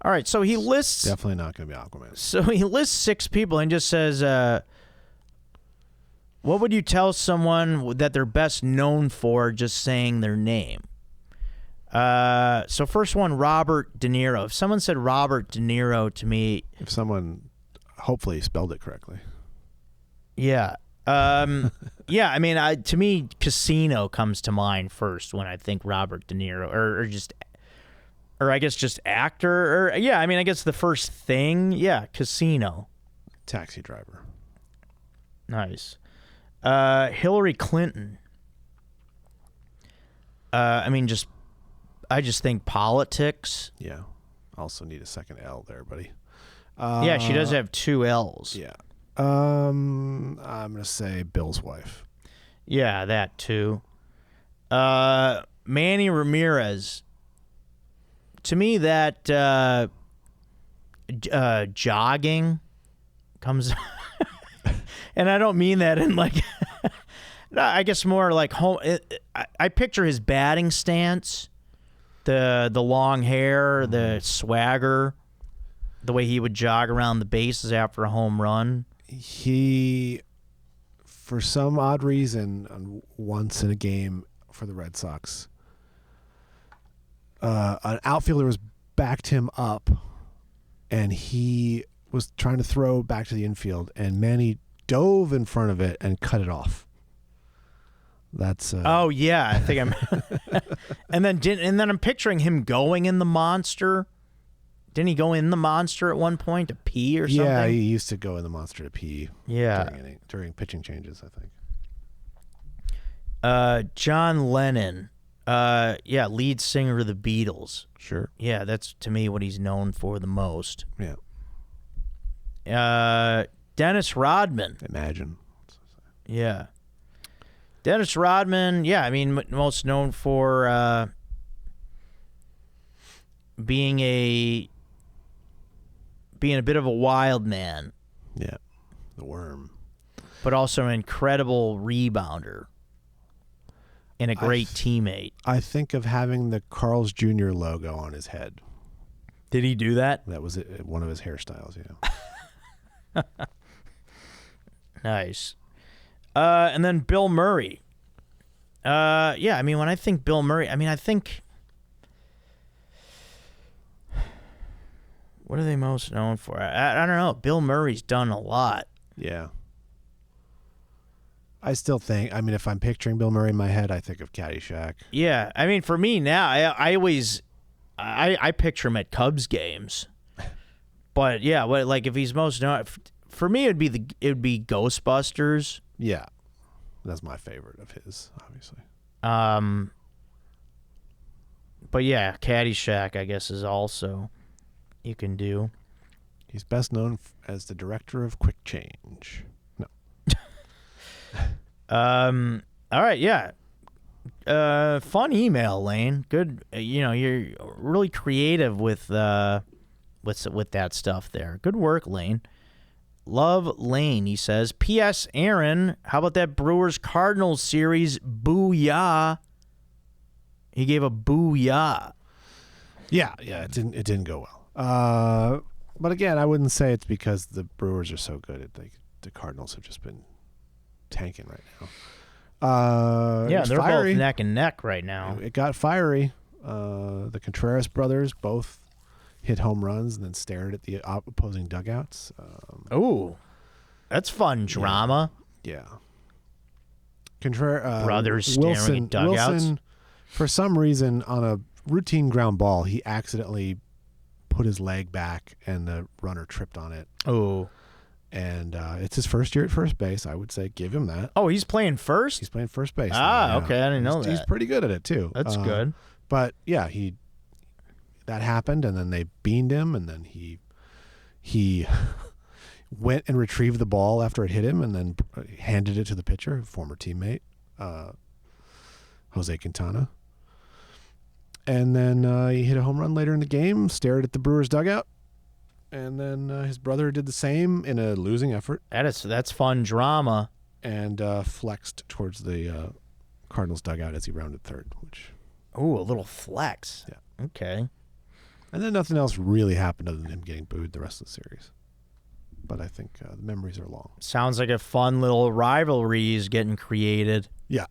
All right, so he lists... Definitely not going to be Aquaman. So he lists 6 people and just says, what would you tell someone that they're best known for just saying their name? So first one, Robert De Niro. If someone said Robert De Niro to me... If someone hopefully spelled it correctly. Yeah. Yeah, I mean, to me, Casino comes to mind first when I think Robert De Niro, or I guess just actor, or yeah, I mean, I guess the first thing, yeah, Casino. Taxi Driver. Nice. Hillary Clinton. I mean, I just think politics. Yeah. Also need a second L there, buddy. Yeah, she does have 2 L's. Yeah. I'm gonna say Bill's wife. Yeah, that too. Manny Ramirez. To me, that jogging comes, and I don't mean that in like. No, I guess more like home. I picture his batting stance, the long hair, the swagger, the way he would jog around the bases after a home run. He, for some odd reason, once in a game for the Red Sox, an outfielder was backed him up, and he was trying to throw back to the infield, and Manny dove in front of it and cut it off. That's oh yeah, I think I'm. and then I'm picturing him going in the Monster. Didn't he go in the Monster at one point to pee or something? Yeah, he used to go in the Monster to pee. Yeah, during pitching changes, I think. John Lennon, yeah, lead singer of the Beatles. Sure. Yeah, that's to me what he's known for the most. Yeah. Dennis Rodman. Imagine. Yeah. Dennis Rodman, yeah, I mean, most known for being a bit of a wild man. Yeah, the worm. But also an incredible rebounder and a great teammate. I think of having the Carl's Jr. logo on his head. Did he do that? That was one of his hairstyles, yeah. Nice. And then Bill Murray. Yeah, I mean, when I think Bill Murray, I mean, I think... What are they most known for? I don't know. Bill Murray's done a lot. Yeah. I still think, I mean, if I'm picturing Bill Murray in my head, I think of Caddyshack. Yeah, I mean, for me now, I always... I picture him at Cubs games. But, yeah, like, if he's most known... For me, it would be Ghostbusters. Yeah. That's my favorite of his, obviously. But yeah, Caddyshack, I guess, is also you can do. He's best known as the director of Quick Change. No. All right, yeah. Fun email, Lane. Good. You're really creative with that stuff there. Good work, Lane. Love Lane, he says. P.S. Aaron, how about that Brewers-Cardinals series? Booyah. He gave a booyah. Yeah, it didn't go well. But again, I wouldn't say it's because the Brewers are so good. The Cardinals have just been tanking right now. Yeah, they're fiery. both neck and neck right now. It got fiery. The Contreras brothers both hit home runs and then stared at the opposing dugouts. Ooh, that's fun drama. Yeah. Contreras brothers staring at dugouts. Wilson, for some reason, on a routine ground ball, he accidentally put his leg back and the runner tripped on it. Oh. And it's his first year at first base. I would say give him that. Oh, he's playing first? He's playing first base. Okay. I didn't know that. He's pretty good at it, too. That's good. But, yeah, that happened, and then they beaned him, and then he went and retrieved the ball after it hit him and then handed it to the pitcher, former teammate, Jose Quintana. And then he hit a home run later in the game, stared at the Brewers dugout, and then his brother did the same in a losing effort. That's fun drama. And flexed towards the Cardinals dugout as he rounded third. Ooh, a little flex. Yeah. Okay. And then nothing else really happened other than him getting booed the rest of the series. But I think the memories are long. Sounds like a fun little rivalry is getting created. Yeah.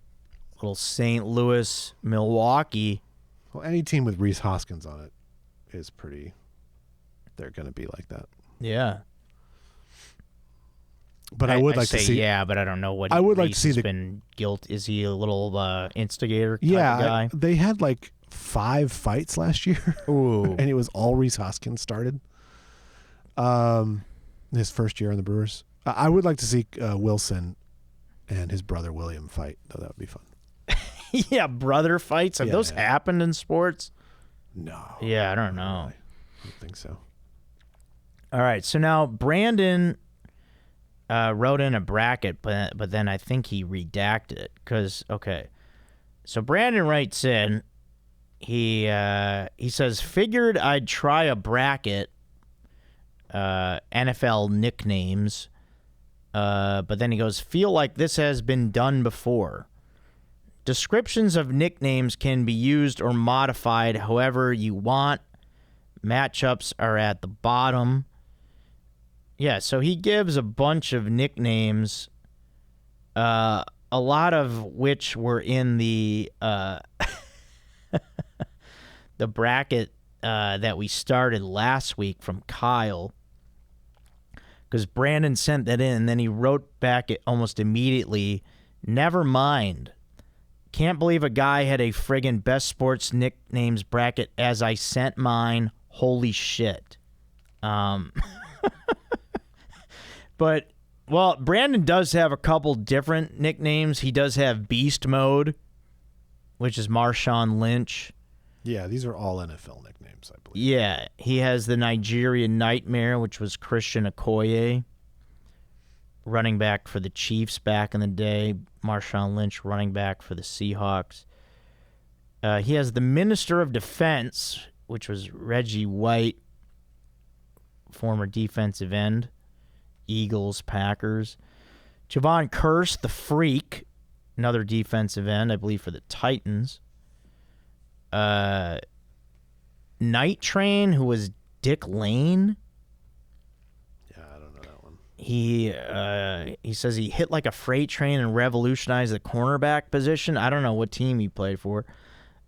Little St. Louis, Milwaukee. Well, any team with Rhys Hoskins on it is pretty... They're going to be like that. Yeah. But I would like to see... Yeah, but I don't know what I would like Rhys to see has been guilt. Is he a little instigator type of guy? They had like 5 fights last year. Ooh. And it was all Rhys Hoskins started. His first year on the Brewers. I would like to see Wilson and his brother William fight, though. That would be fun. Yeah, brother fights. Have those happened in sports? No. Yeah, I don't know. I don't think so. All right, so now Brandon wrote in a bracket, but then I think he redacted it because so Brandon writes in, he says figured I'd try a bracket, NFL nicknames, but then he goes feel like this has been done before. Descriptions of nicknames can be used or modified however you want. Matchups are at the bottom. Yeah, so he gives a bunch of nicknames, a lot of which were in the the bracket that we started last week from Kyle. Because Brandon sent that in, and then he wrote back almost immediately, never mind. Can't believe a guy had a friggin' best sports nicknames bracket as I sent mine. Holy shit. But, well, Brandon does have a couple different nicknames. He does have Beast Mode, which is Marshawn Lynch. Yeah, these are all NFL nicknames, I believe. Yeah, he has the Nigerian Nightmare, which was Christian Okoye, running back for the Chiefs back in the day. Marshawn Lynch, running back for the Seahawks. He has the Minister of Defense, which was Reggie White, former defensive end. Eagles, Packers. Javon Curse, the Freak, another defensive end, I believe, for the Titans. Night Train, who was Dick Lane. Yeah, I don't know that one. He says he hit like a freight train and revolutionized the cornerback position. I don't know what team he played for.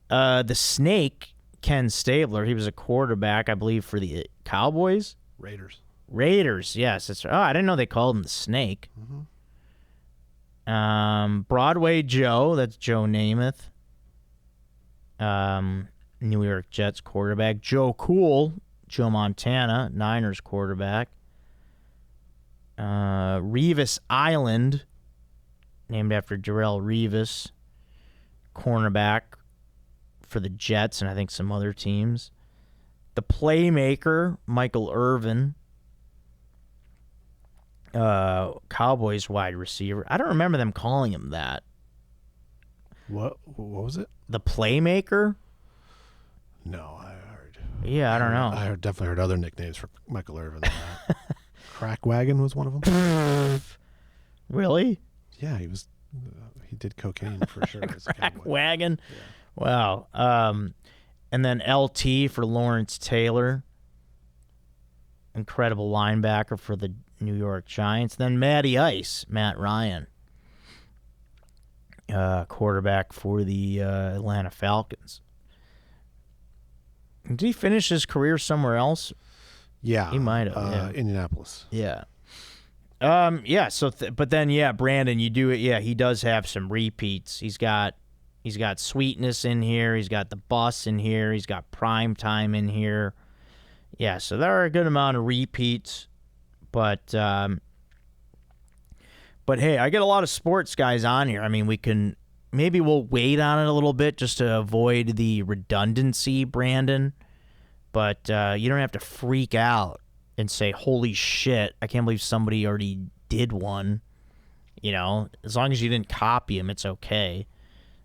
The Snake, Ken Stabler, he was a quarterback, I believe, for the Cowboys. Raiders, yes. That's, I didn't know they called him the Snake. Mm-hmm. Broadway Joe, that's Joe Namath. New York Jets quarterback. Joe Cool, Joe Montana, Niners quarterback. Revis Island, named after Darrelle Revis, cornerback for the Jets and I think some other teams. The Playmaker, Michael Irvin, Cowboys wide receiver. I don't remember them calling him that. What was it? The Playmaker? No, I heard. Yeah, I don't know. I definitely heard other nicknames for Michael Irvin than that. Crack Wagon was one of them. Really? Yeah, he did cocaine for sure. Crack Wagon? Yeah. Wow. And then LT for Lawrence Taylor. Incredible linebacker for the New York Giants. Then Matty Ice, Matt Ryan. Quarterback for the Atlanta Falcons. Did he finish his career somewhere else? Yeah. He might have. Yeah. Indianapolis. Yeah. Yeah, so but then Brandon, you do it. Yeah, he does have some repeats. He's got Sweetness in here. He's got the Bus in here. He's got Prime Time in here. Yeah, so there are a good amount of repeats. But But hey, I get a lot of sports guys on here. I mean, we'll wait on it a little bit just to avoid the redundancy, Brandon. But you don't have to freak out and say, holy shit, I can't believe somebody already did one. You know, as long as you didn't copy them, it's okay.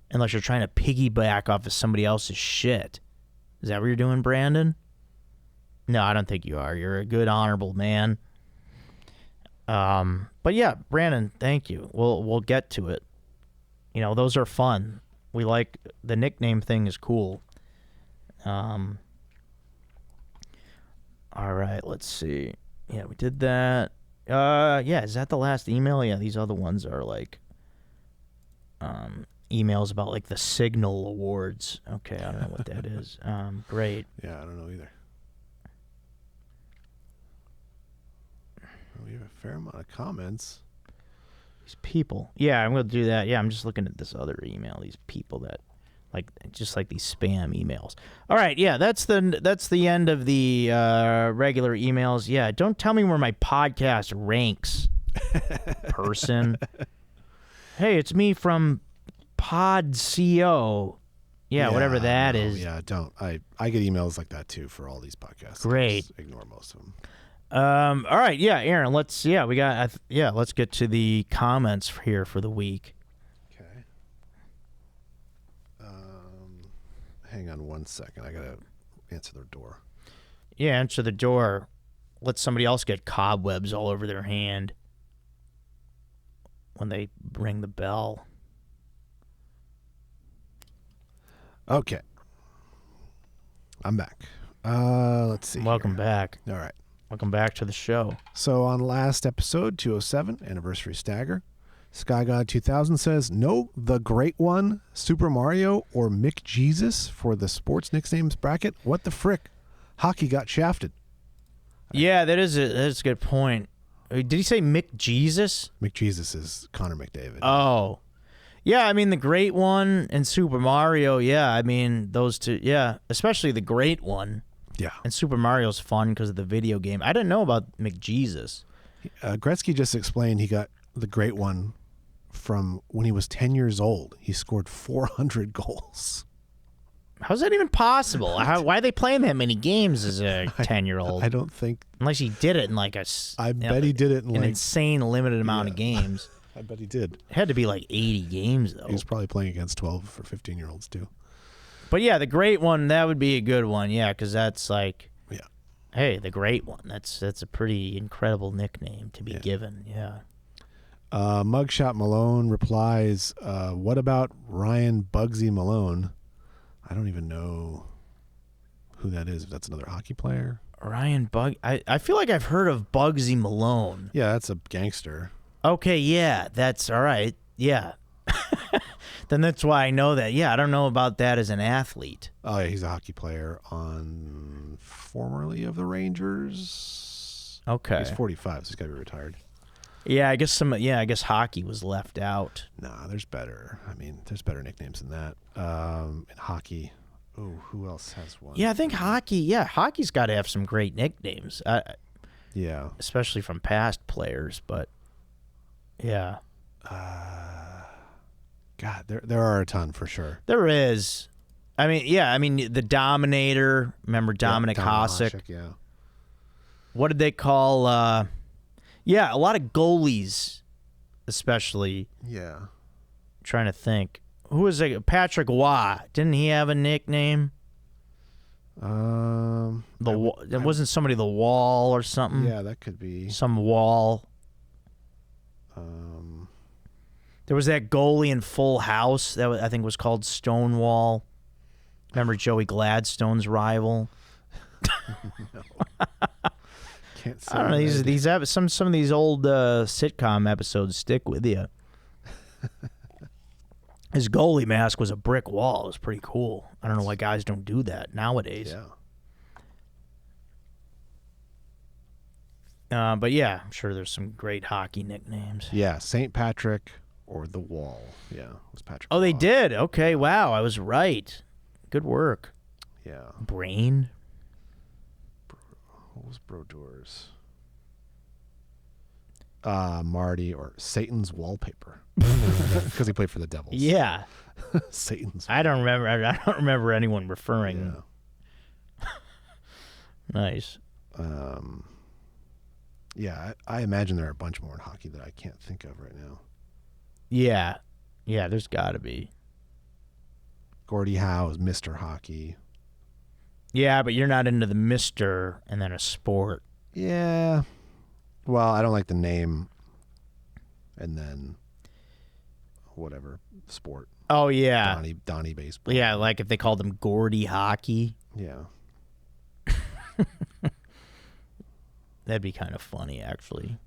Unless you're trying to piggyback off of somebody else's shit. Is that what you're doing, Brandon? No, I don't think you are. You're a good, honorable man. But yeah, Brandon, thank you. We'll get to it. You know, those are fun. We like the nickname thing is cool. All right, let's see. Yeah, we did that. Yeah, is that the last email? Yeah, these other ones are like emails about like the Signal Awards. Okay, I don't know what that is. Great. Yeah, I don't know either. We have a fair amount of comments. These people. Yeah, I'm going to do that. Yeah, I'm just looking at this other email. These people that just like these spam emails. All right, yeah, that's the end of the regular emails. Yeah, don't tell me where my podcast ranks, person. Hey, it's me from PodCO. Yeah, whatever that is. Yeah, don't. I get emails like that too for all these podcasts. Great. Just ignore most of them. All right, yeah, Aaron. Let's get to the comments here for the week. Hang on one second. I gotta answer their door. Yeah, answer the door. Let somebody else get cobwebs all over their hand when they ring the bell. Okay. I'm back. Let's see. Welcome back. All right. Welcome back to the show. So on last episode, 207, Anniversary Stagger, SkyGod 2000 says, no, the great one, Super Mario or Mick Jesus for the sports nicknames bracket. What the frick? Hockey got shafted. Yeah, that is a good point. Did he say Mick Jesus? Mick Jesus is Connor McDavid. Oh. Yeah, I mean, the great one and Super Mario, yeah, I mean, those two, yeah, especially the great one. Yeah. And Super Mario's fun because of the video game. I didn't know about Mick Jesus. Gretzky just explained he got the great one from when he was 10 years old. He scored 400 goals. How's that even possible? Why are they playing that many games as a 10-year-old? I don't think. Unless he did it in like I bet he did it in an like insane limited amount of games. I bet he did. It had to be like 80 games, though. He was probably playing against 12 or 15-year-olds, too. But yeah, the great one, that would be a good one. Yeah, because that's like, yeah. Hey, the great one. That's a pretty incredible nickname to be given. Yeah. Mugshot Malone replies, what about Ryan Bugsy Malone? I don't even know who that is. If that's another hockey player. Ryan I feel like I've heard of Bugsy Malone. Yeah, that's a gangster. Okay, yeah, that's all right. Yeah. Then that's why I know that. Yeah, I don't know about that as an athlete. Oh, yeah, he's a hockey player formerly of the Rangers. Okay. He's 45, so he's got to be retired. Yeah, I guess hockey was left out. Nah, there's better. I mean, there's better nicknames than that. In hockey, who else has one? Yeah, I think hockey's got to have some great nicknames. Yeah. Especially from past players, but yeah. God, there are a ton for sure. There is. I mean, the Dominator. Remember Dominic Hasek? Yeah. What did they call? A lot of goalies, especially. Yeah. Trying to think. Who was it? Patrick Waugh. Didn't he have a nickname? It wasn't somebody the Wall or something. Yeah, that could be some Wall. There was that goalie in Full House that I think was called Stonewall. Remember Joey Gladstone's rival? No. Can't say I don't know. Some of these old sitcom episodes stick with you. His goalie mask was a brick wall. It was pretty cool. I don't know why guys don't do that nowadays. Yeah. But yeah, I'm sure there's some great hockey nicknames. Yeah, St. Patrick or the Wall. Yeah, it was Patrick. Oh, Waugh. they did? Okay, wow. I was right. Good work. Yeah. Brain. What was Brodeurs? Marty, or Satan's Wallpaper, because he played for the Devils. Yeah. Satan's. I don't remember anyone referring. Yeah. Nice. Yeah, I imagine there are a bunch more in hockey that I can't think of right now. Yeah. Yeah, there's got to be. Gordie Howe is Mr. Hockey. Yeah, but you're not into the Mr. and then a sport. Yeah. Well, I don't like the name and then whatever sport. Oh, yeah. Donnie baseball. Yeah, like if they called them Gordie Hockey. Yeah. That'd be kind of funny, actually.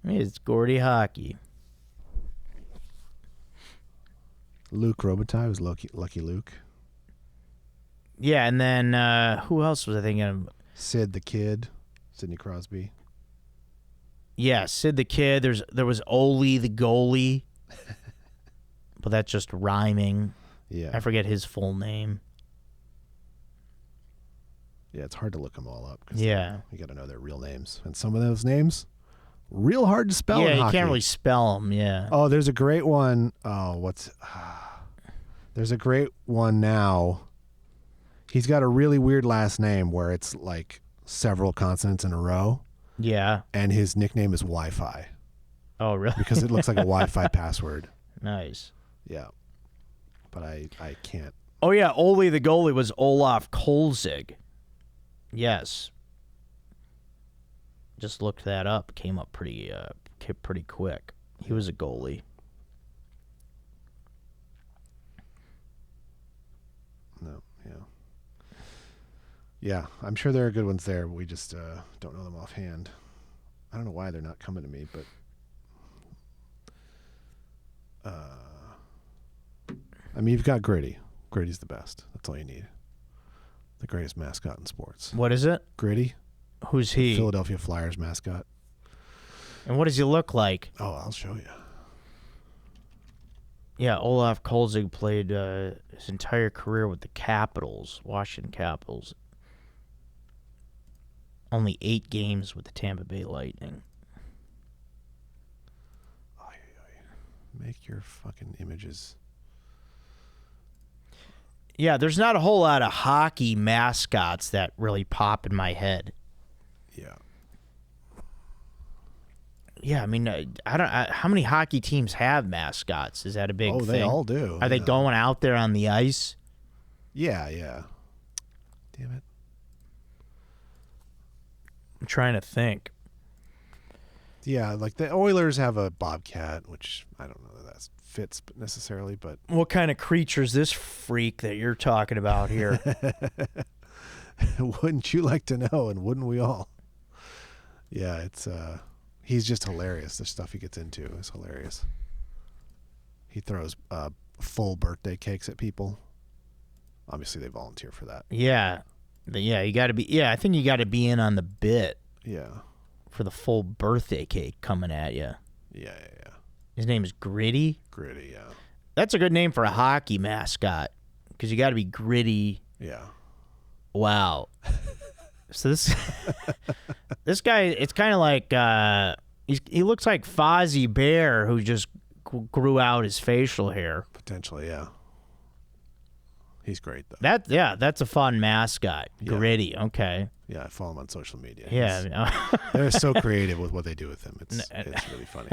It's Gordie Hockey. Luke Robitaille was Lucky Luke. Yeah, and then who else was I thinking of? Sid the Kid, Sidney Crosby. Yeah, Sid the Kid. There was Ole the goalie, but that's just rhyming. Yeah. I forget his full name. Yeah, it's hard to look them all up. Yeah. You got to know their real names. And some of those names, real hard to spell in Yeah, you hockey. can't really spell them, yeah. Oh, there's a great one. Oh, there's a great one now. He's got a really weird last name where it's like several consonants in a row. Yeah. And his nickname is Wi-Fi. Oh, really? Because it looks like a Wi-Fi password. Nice. Yeah. But I can't. Oh, yeah, Ole the goalie was Olaf Kolzig. Yes. Just looked that up. Came up pretty quick. He was a goalie. No, yeah. Yeah, I'm sure there are good ones there, but we just don't know them offhand. I don't know why they're not coming to me, but I mean, you've got Gritty. Gritty's the best. That's all you need. The greatest mascot in sports. What is it? Gritty. Who's he? Philadelphia Flyers mascot. And what does he look like? Oh, I'll show you. Yeah, Olaf Kolzig played his entire career with the Capitals, Washington Capitals. Only 8 games with the Tampa Bay Lightning. Make your fucking images. Yeah, there's not a whole lot of hockey mascots that really pop in my head. Yeah. Yeah, I mean, how many hockey teams have mascots? Is that a big thing? Oh, they all do. Are they going out there on the ice? Yeah, yeah. Damn it. I'm trying to think. Yeah, like the Oilers have a bobcat, which I don't know that fits necessarily, but What kind of creature's this freak that you're talking about here? wouldn't you like to know? And wouldn't we all? Yeah, it's he's just hilarious. The stuff he gets into is hilarious. He throws full birthday cakes at people. Obviously, they volunteer for that. Yeah, you got to be. Yeah, I think you got to be in on the bit Yeah, for the full birthday cake coming at you. yeah. His name is Gritty. Gritty, yeah. That's a good name for a hockey mascot because you got to be gritty. Yeah. Wow. So this guy, it's kind of like he looks like Fozzie Bear who just grew out his facial hair. Potentially, yeah. He's great though. That's a fun mascot. Gritty. Okay. Yeah, I follow him on social media. Yeah. They're so creative with what they do with him. It's really funny.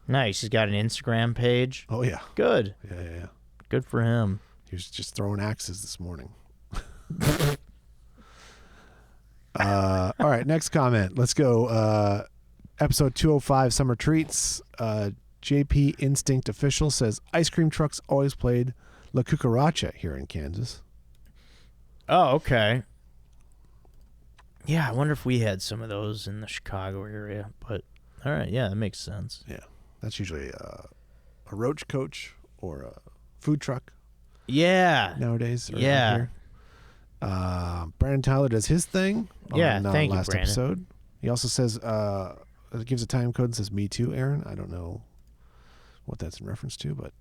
Nice. He's got an Instagram page. Oh yeah. Good. Yeah. Good for him. He was just throwing axes this morning. All right, next comment. Let's go. Episode 205, Summer Treats. JP Instinct Official says, ice cream trucks always played La Cucaracha here in Kansas. Oh, okay. Yeah, I wonder if we had some of those in the Chicago area. But, all right, yeah, that makes sense. Yeah, that's usually a roach coach or a food truck. Yeah. Nowadays. Yeah. Here. Brandon Tyler does his thing. Yeah, on, thank you, last Brandon. episode. He also says, gives a time code and says, me too, Aaron. I don't know what that's in reference to, but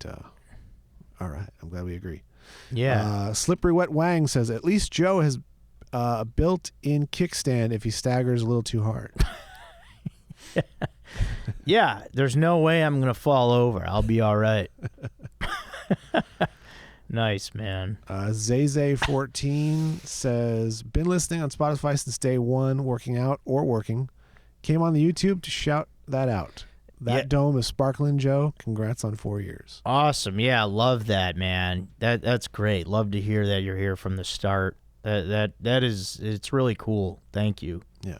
all right. I'm glad we agree. Yeah. Slippery Wet Wang says, at least Joe has a built-in kickstand if he staggers a little too hard. Yeah, there's no way I'm going to fall over. I'll be all right. Nice, man. Zay14 says, been listening on Spotify since day one, working out or working. Came on the YouTube to shout that out. That dome is sparkling, Joe. Congrats on 4 years. Awesome. Yeah, love that, man. That's great. Love to hear that you're here from the start. It's really cool. Thank you. Yeah.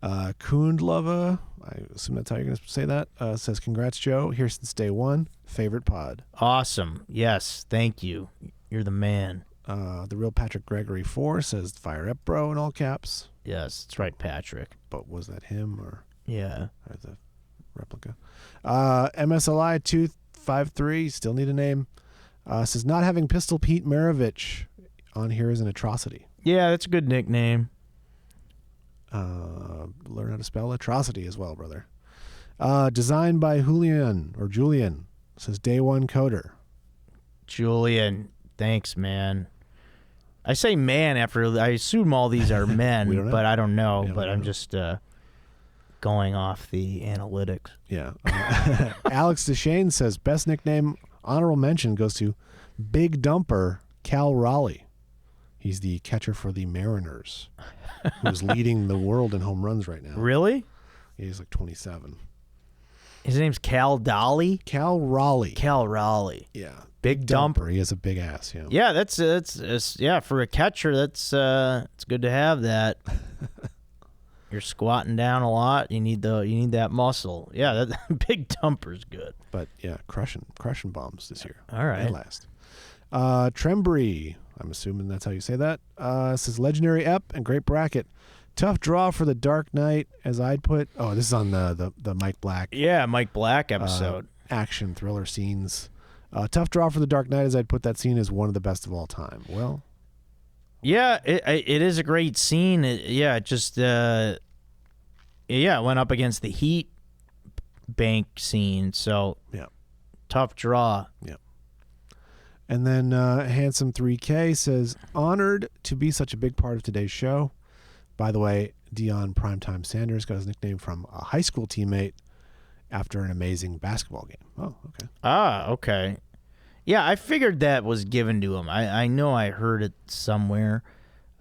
Kundlova, I assume that's how you're going to say that, says, congrats, Joe. Here since day one. Favorite pod. Awesome. Yes, thank you. You're the man. The real Patrick Gregory 4 says, fire up, bro, in all caps. Yes, that's right, Patrick. But was that him or Yeah. the replica? MSLI 253, still need a name, says, not having Pistol Pete Maravich on here is an atrocity. Yeah, that's a good nickname. Learn how to spell atrocity as well, brother. Designed by Julian, says day one coder. Julian, thanks, man. I say man after I assume all these are men, but I don't know. But I'm just going off the analytics. Yeah. Alex Deshane says best nickname honorable mention goes to Big Dumper Cal Raleigh. He's the catcher for the Mariners, who's leading the world in home runs right now. Really? He's like 27. His name's Cal Dolly? Cal Raleigh. Cal Raleigh. Yeah. Big dumper. He has a big ass, yeah. Yeah, that's yeah, for a catcher, that's it's good to have that. You're squatting down a lot. You need that muscle. Yeah, that big dumper's good. But yeah, crushing bombs this year. All right. And last. Trembry, I'm assuming that's how you say that. Says legendary ep and great bracket. Tough draw for the Dark Knight, as I'd put. Oh, this is on the Mike Black. Yeah, Mike Black episode. Action thriller scenes. Tough draw for the Dark Knight, as I'd put that scene as one of the best of all time. Well, yeah, it is a great scene. It just it went up against the Heat bank scene. So yeah, tough draw. Yeah. And then Handsome 3K says, honored to be such a big part of today's show. By the way, Dion Primetime Sanders got his nickname from a high school teammate after an amazing basketball game. Oh, okay. Ah, okay. Yeah, I figured that was given to him. I know I heard it somewhere.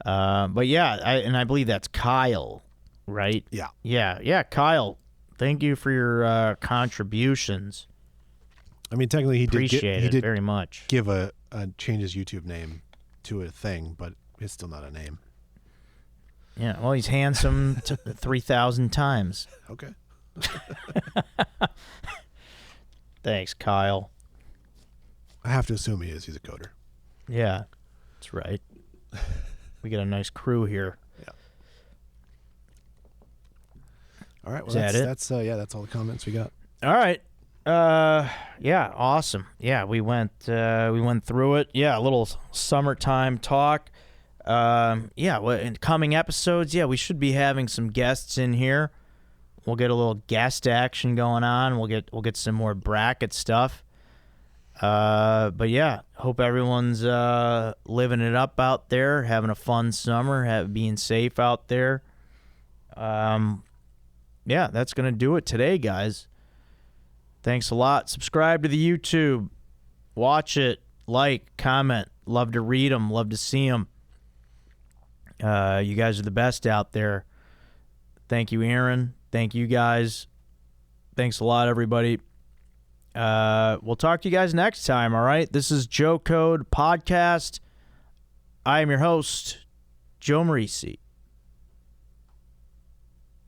But yeah, I believe that's Kyle, right? Yeah. Yeah, Kyle. Thank you for your contributions. I mean, technically, he did very much. Give change his YouTube name to a thing, but it's still not a name. Yeah, well, he's handsome 3,000 times. Okay. Thanks, Kyle. I have to assume he is. He's a coder. Yeah, that's right. We got a nice crew here. Yeah. All right. Well, that's all the comments we got. All right. Yeah, awesome. Yeah, we went through it. Yeah, a little summertime talk. In coming episodes, we should be having some guests in here. We'll get a little guest action going on. We'll get some more bracket stuff. But yeah, hope everyone's living it up out there, having a fun summer, being safe out there. Yeah, that's gonna do it today, guys. Thanks a lot. Subscribe to the YouTube. Watch it. Like, comment. Love to read them. Love to see them. You guys are the best out there. Thank you, Aaron. Thank you, guys. Thanks a lot, everybody. We'll talk to you guys next time, all right? This is Joe Code Podcast. I am your host, Joe Marrese.